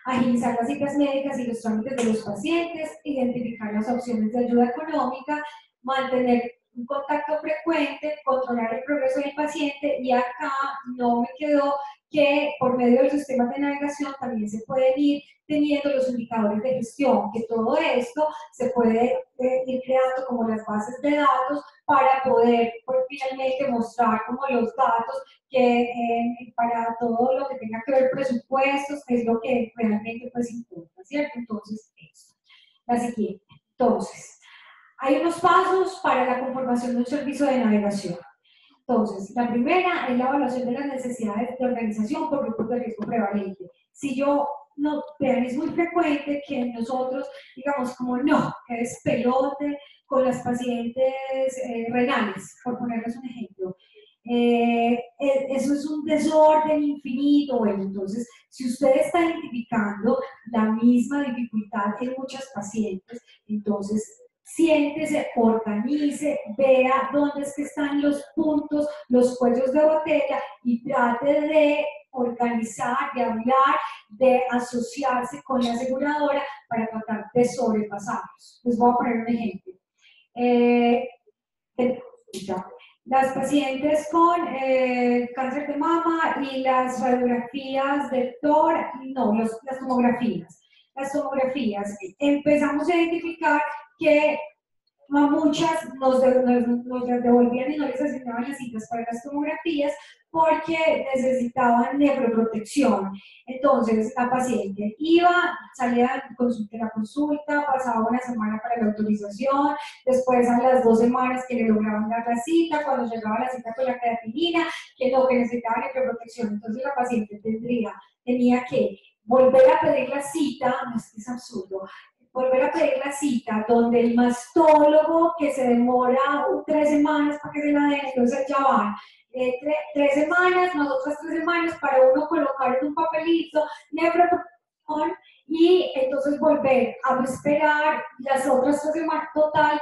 Agilizar las citas médicas y los trámites de los pacientes, identificar las opciones de ayuda económica, mantener un contacto frecuente, controlar el progreso del paciente, y acá no me quedó que por medio del sistema de navegación también se pueden ir teniendo los indicadores de gestión, que todo esto se puede ir creando como las bases de datos para poder finalmente mostrar como los datos que para todo lo que tenga que ver presupuestos, que es lo que realmente pues importa, ¿cierto? Entonces, esto. La siguiente. Entonces, hay unos pasos para la conformación de un servicio de navegación. Entonces, la primera es la evaluación de las necesidades de organización por grupos de riesgo prevalente. Si yo no, vean, es muy frecuente que nosotros digamos como no, que despelote con las pacientes renales, por ponerles un ejemplo. Eso es un desorden infinito. Bueno, entonces, si usted está identificando la misma dificultad en muchas pacientes, entonces siéntese, organice, vea dónde es que están los puntos, los cuellos de botella y trate de organizar, de hablar, de asociarse con la aseguradora para tratar de sobrepasarlos. Les voy a poner un ejemplo. Las pacientes con cáncer de mama y las radiografías de tórax, no, las tomografías. Las tomografías, empezamos a identificar que a muchas nos devolvían y no les asignaban las citas para las tomografías porque necesitaban nefroprotección. Entonces, la paciente iba, salía de la consulta, pasaba una semana para la autorización, después a las 2 semanas que le lograban dar la cita, cuando llegaba la cita con la creatinina, que no, que necesitaba nefroprotección. Entonces, la paciente tenía que volver a pedir la cita, no, es que es absurdo, volver a pedir la cita donde el mastólogo, que se demora 3 semanas para que se la den, entonces ya van 3 semanas, más otras 3 semanas para uno colocar en un papelito nefroprotección, y entonces volver a esperar las otras 3 semanas, total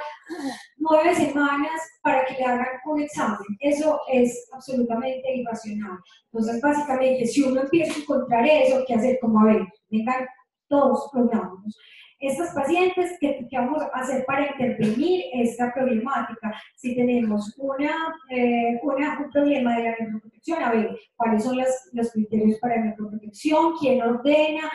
9 semanas para que le hagan un examen. Eso es absolutamente irracional. Entonces, básicamente, si uno empieza a encontrar eso, ¿qué hacer? Como, a ver, vengan todos, programamos. Estas pacientes, ¿qué vamos a hacer para intervenir esta problemática? Si tenemos un problema de la nefroprotección, a ver, ¿cuáles son los criterios para la nefroprotección? ¿Quién ordena?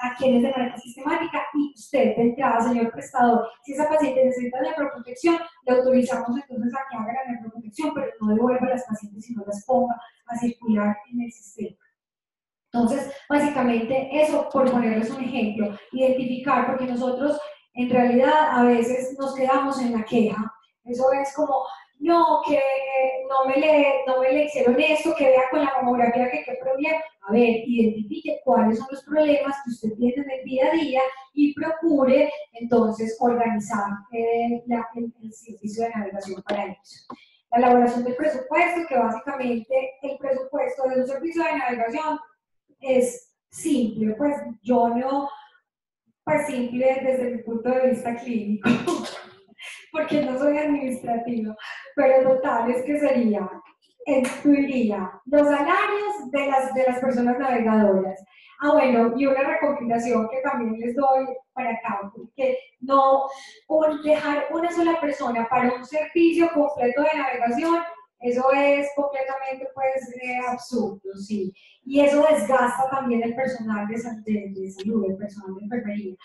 ¿A quién es de manera sistemática? Y usted, de entrada, señor prestador, si esa paciente necesita nefroprotección, le autorizamos entonces a que haga la nefroprotección, pero no devuelva a las pacientes y no las ponga a circular en el sistema. Entonces, básicamente eso, por ponerles un ejemplo, identificar, porque nosotros en realidad a veces nos quedamos en la queja. Eso es como, no, que no me le hicieron esto, que vea con la mamografía que qué problema. A ver, identifique cuáles son los problemas que usted tiene en el día a día y procure entonces organizar el servicio de navegación para eso. La elaboración del presupuesto, que básicamente el presupuesto de un servicio de navegación es simple, pues yo no, pues simple desde mi punto de vista clínico, porque no soy administrativa, pero total es que sería, incluiría los salarios de las personas navegadoras. Ah, bueno, y una recomendación que también les doy para acá, que no dejar una sola persona para un servicio completo de navegación, eso es completamente pues absurdo, sí. Y eso desgasta también el personal de salud, el personal de enfermería.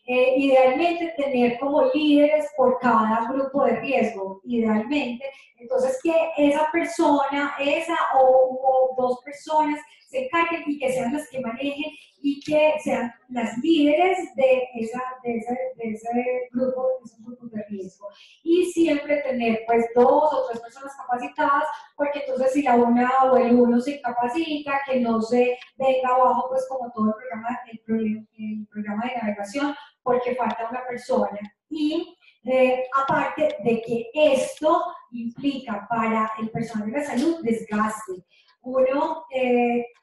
Idealmente tener como líderes por cada grupo de riesgo, idealmente. Entonces que esa persona, esa o dos personas se encarguen y que sean las que manejen y que sean las líderes de ese grupo, de esos grupos de riesgo. Y siempre tener pues 2 o 3 personas capacitadas, porque entonces si la una o el uno se incapacita, que no se venga abajo pues como todo el programa de navegación, porque falta una persona. Y aparte de que esto implica para el personal de la salud desgaste. Uno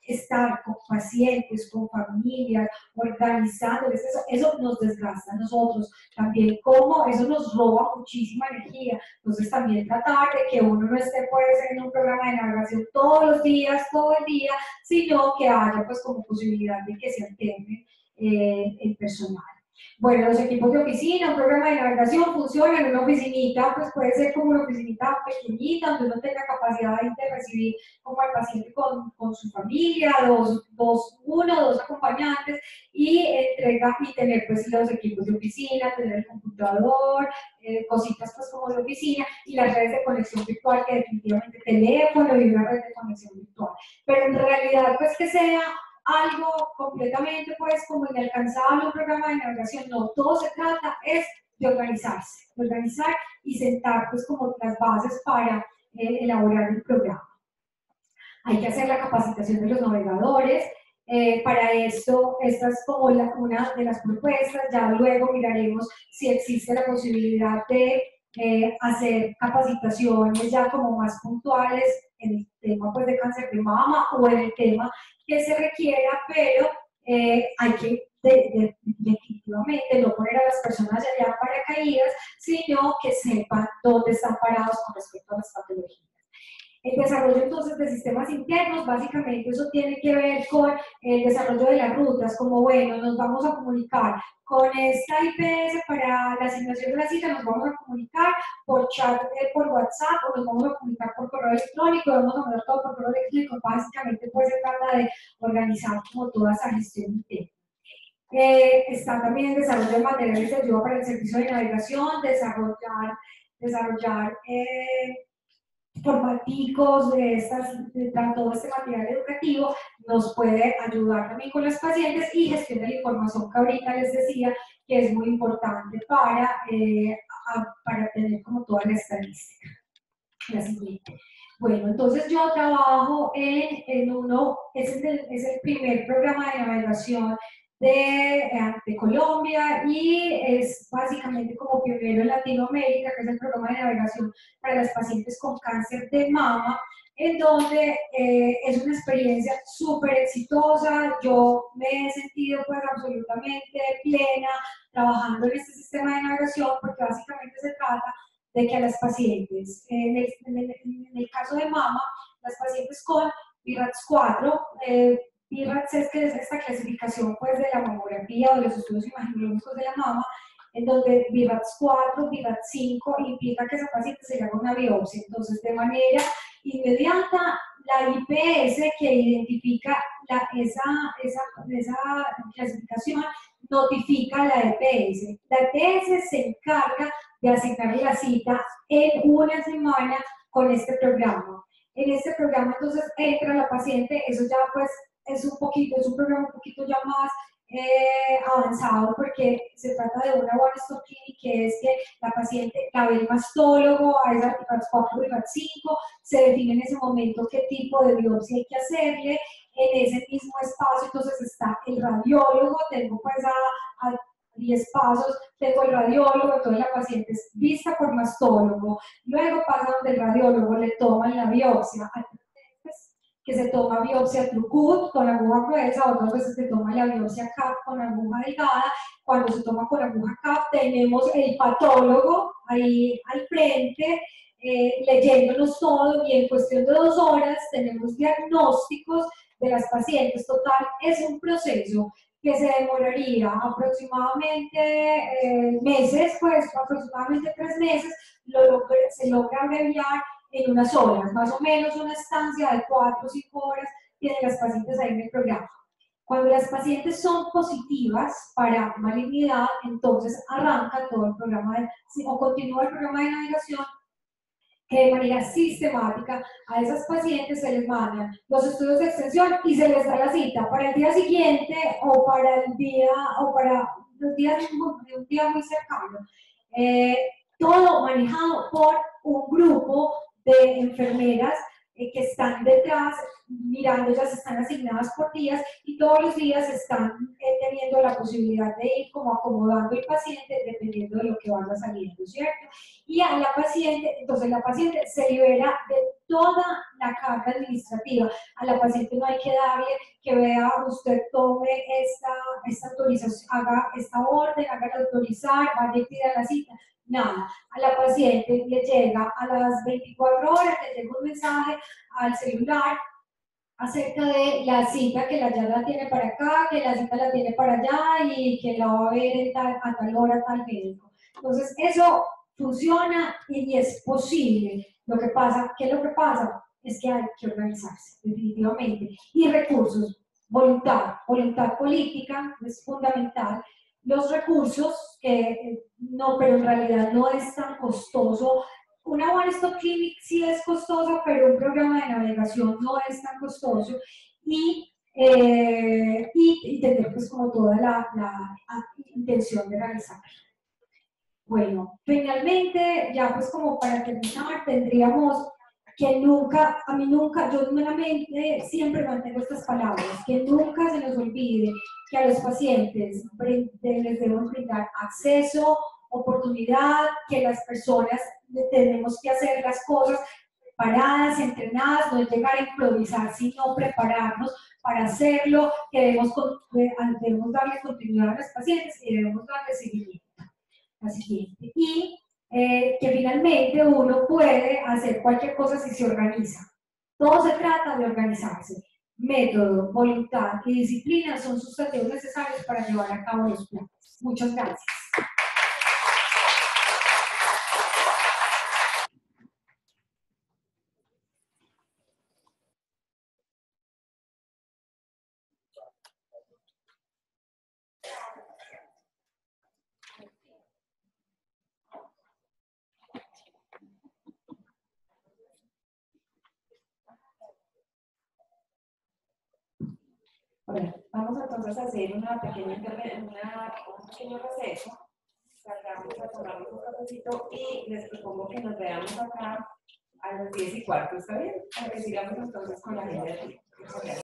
estar con pacientes, con familias, organizando, eso nos desgasta a nosotros. También como eso nos roba muchísima energía. Entonces también tratar de que uno no esté puede ser en un programa de navegación todos los días, todo el día, sino que haya pues como posibilidad de que se alterne el personal. Bueno, los equipos de oficina, un programa de navegación funciona en una oficinita, pues puede ser como una oficinita pequeñita, donde uno tenga capacidad de recibir como al paciente con su familia, uno, dos acompañantes, y tener pues los equipos de oficina, tener el computador, cositas pues como de oficina, y las redes de conexión virtual, que definitivamente teléfono y una red de conexión virtual. Pero en realidad pues que sea algo completamente pues como inalcanzable, un programa de navegación, no, todo se trata es de organizarse, de organizar y sentar pues como las bases para elaborar el programa. Hay que hacer la capacitación de los navegadores, para esto, esta es como una de las propuestas, ya luego miraremos si existe la posibilidad de hacer capacitaciones ya como más puntuales en el tema pues, de cáncer de mama o en el tema que se requiera, pero hay que definitivamente no poner a las personas allá paracaídas, sino que sepan dónde están parados con respecto a las patologías. El desarrollo entonces de sistemas internos, básicamente eso tiene que ver con el desarrollo de las rutas, como bueno, nos vamos a comunicar con esta IPS para la asignación de la cita, nos vamos a comunicar por chat, por WhatsApp, o nos vamos a comunicar por correo electrónico, vamos a mandar todo por correo electrónico, básicamente pues se trata de organizar como toda esa gestión interna. Está también el desarrollo de materiales de ayuda para el servicio de navegación, desarrollar formaticos de todo este material educativo nos puede ayudar también con los pacientes y gestión de la información que ahorita les decía que es muy importante para tener como toda la estadística. La siguiente. Bueno, entonces yo trabajo en uno, es el primer programa de navegación de Colombia y es básicamente como pionero en Latinoamérica, que es el programa de navegación para las pacientes con cáncer de mama, en donde es una experiencia súper exitosa. Yo me he sentido pues absolutamente plena trabajando en este sistema de navegación porque básicamente se trata de que a las pacientes, en el caso de mama, las pacientes con BRAF 4, BRAF es que es esta clasificación pues, de la mamografía o de los estudios imaginológicos de la mama, en donde BRAF 4, BRAF 5 implica que esa paciente se le haga una biopsia. Entonces, de manera inmediata, la IPS que identifica esa clasificación notifica a la EPS. La EPS se encarga de asignarle la cita en una semana con este programa. En este programa entonces entra la paciente, eso ya pues es un programa un poquito ya más avanzado porque se trata de una one stop clinic, que es que la paciente la ve el mastólogo, hay RAF 4 y RAF 5, se define en ese momento qué tipo de biopsia hay que hacerle, en ese mismo espacio entonces está el radiólogo, tengo pues a 10 pasos, tengo el radiólogo, entonces la paciente es vista por mastólogo, luego pasa donde el radiólogo le toman la biopsia, que se toma biopsia Trucut con aguja gruesa, otras veces se toma la biopsia CAP con aguja delgada. Cuando se toma con aguja CAP tenemos el patólogo ahí al frente, leyéndonos todo, y en cuestión de 2 horas tenemos diagnósticos de las pacientes. Total, es un proceso que se demoraría aproximadamente meses, pues aproximadamente 3 meses, se logra abreviar en unas horas, más o menos una estancia de 4 o 5 horas tienen las pacientes ahí en el programa. Cuando las pacientes son positivas para malignidad, entonces arranca todo el programa o continúa el programa de navegación, que de manera sistemática a esas pacientes se les mandan los estudios de extensión y se les da la cita para el día siguiente o para el día o para los días de un día muy cercano. Todo manejado por un grupo de enfermeras que están detrás, mirando, ellas están asignadas por días y todos los días están teniendo la posibilidad de ir como acomodando el paciente dependiendo de lo que vaya saliendo, ¿cierto? Y a la paciente, entonces la paciente se libera de toda la carga administrativa. A la paciente no hay que darle que vea, usted tome esta autorización, haga esta orden, hágala autorizar, vaya y pida la cita. Nada, a la paciente le llega a las 24 horas, le llega un mensaje al celular acerca de la cita, que ya la tiene para acá, que la cita la tiene para allá y que la va a ver a tal hora, tal médico. Entonces, eso funciona y es posible. Lo que pasa es que hay que organizarse, definitivamente. Y recursos, voluntad política es fundamental. Los recursos, que no, pero en realidad no es tan costoso. Una One Stop Clinic sí es costosa, pero un programa de navegación no es tan costoso. Y tener pues como toda la intención de realizarlo. Bueno, finalmente, ya pues como para terminar, tendríamos que nunca, a mí nunca, yo nuevamente siempre mantengo estas palabras, que nunca se nos olvide que a los pacientes les debemos brindar acceso, oportunidad, que las personas tenemos que hacer las cosas preparadas, entrenadas, no es llegar a improvisar, sino prepararnos para hacerlo, que debemos darle continuidad a los pacientes y debemos darle seguimiento. La siguiente. Y que finalmente uno puede hacer cualquier cosa si se organiza. Todo se trata de organizarse. Método, voluntad y disciplina son sustantivos necesarios para llevar a cabo los planes. Muchas gracias. Bueno, vamos entonces a hacer un pequeño receso. Salgamos a tomarnos un cafecito y les propongo que nos veamos acá a las 10:15, ¿está bien? Para que sigamos entonces con la agenda de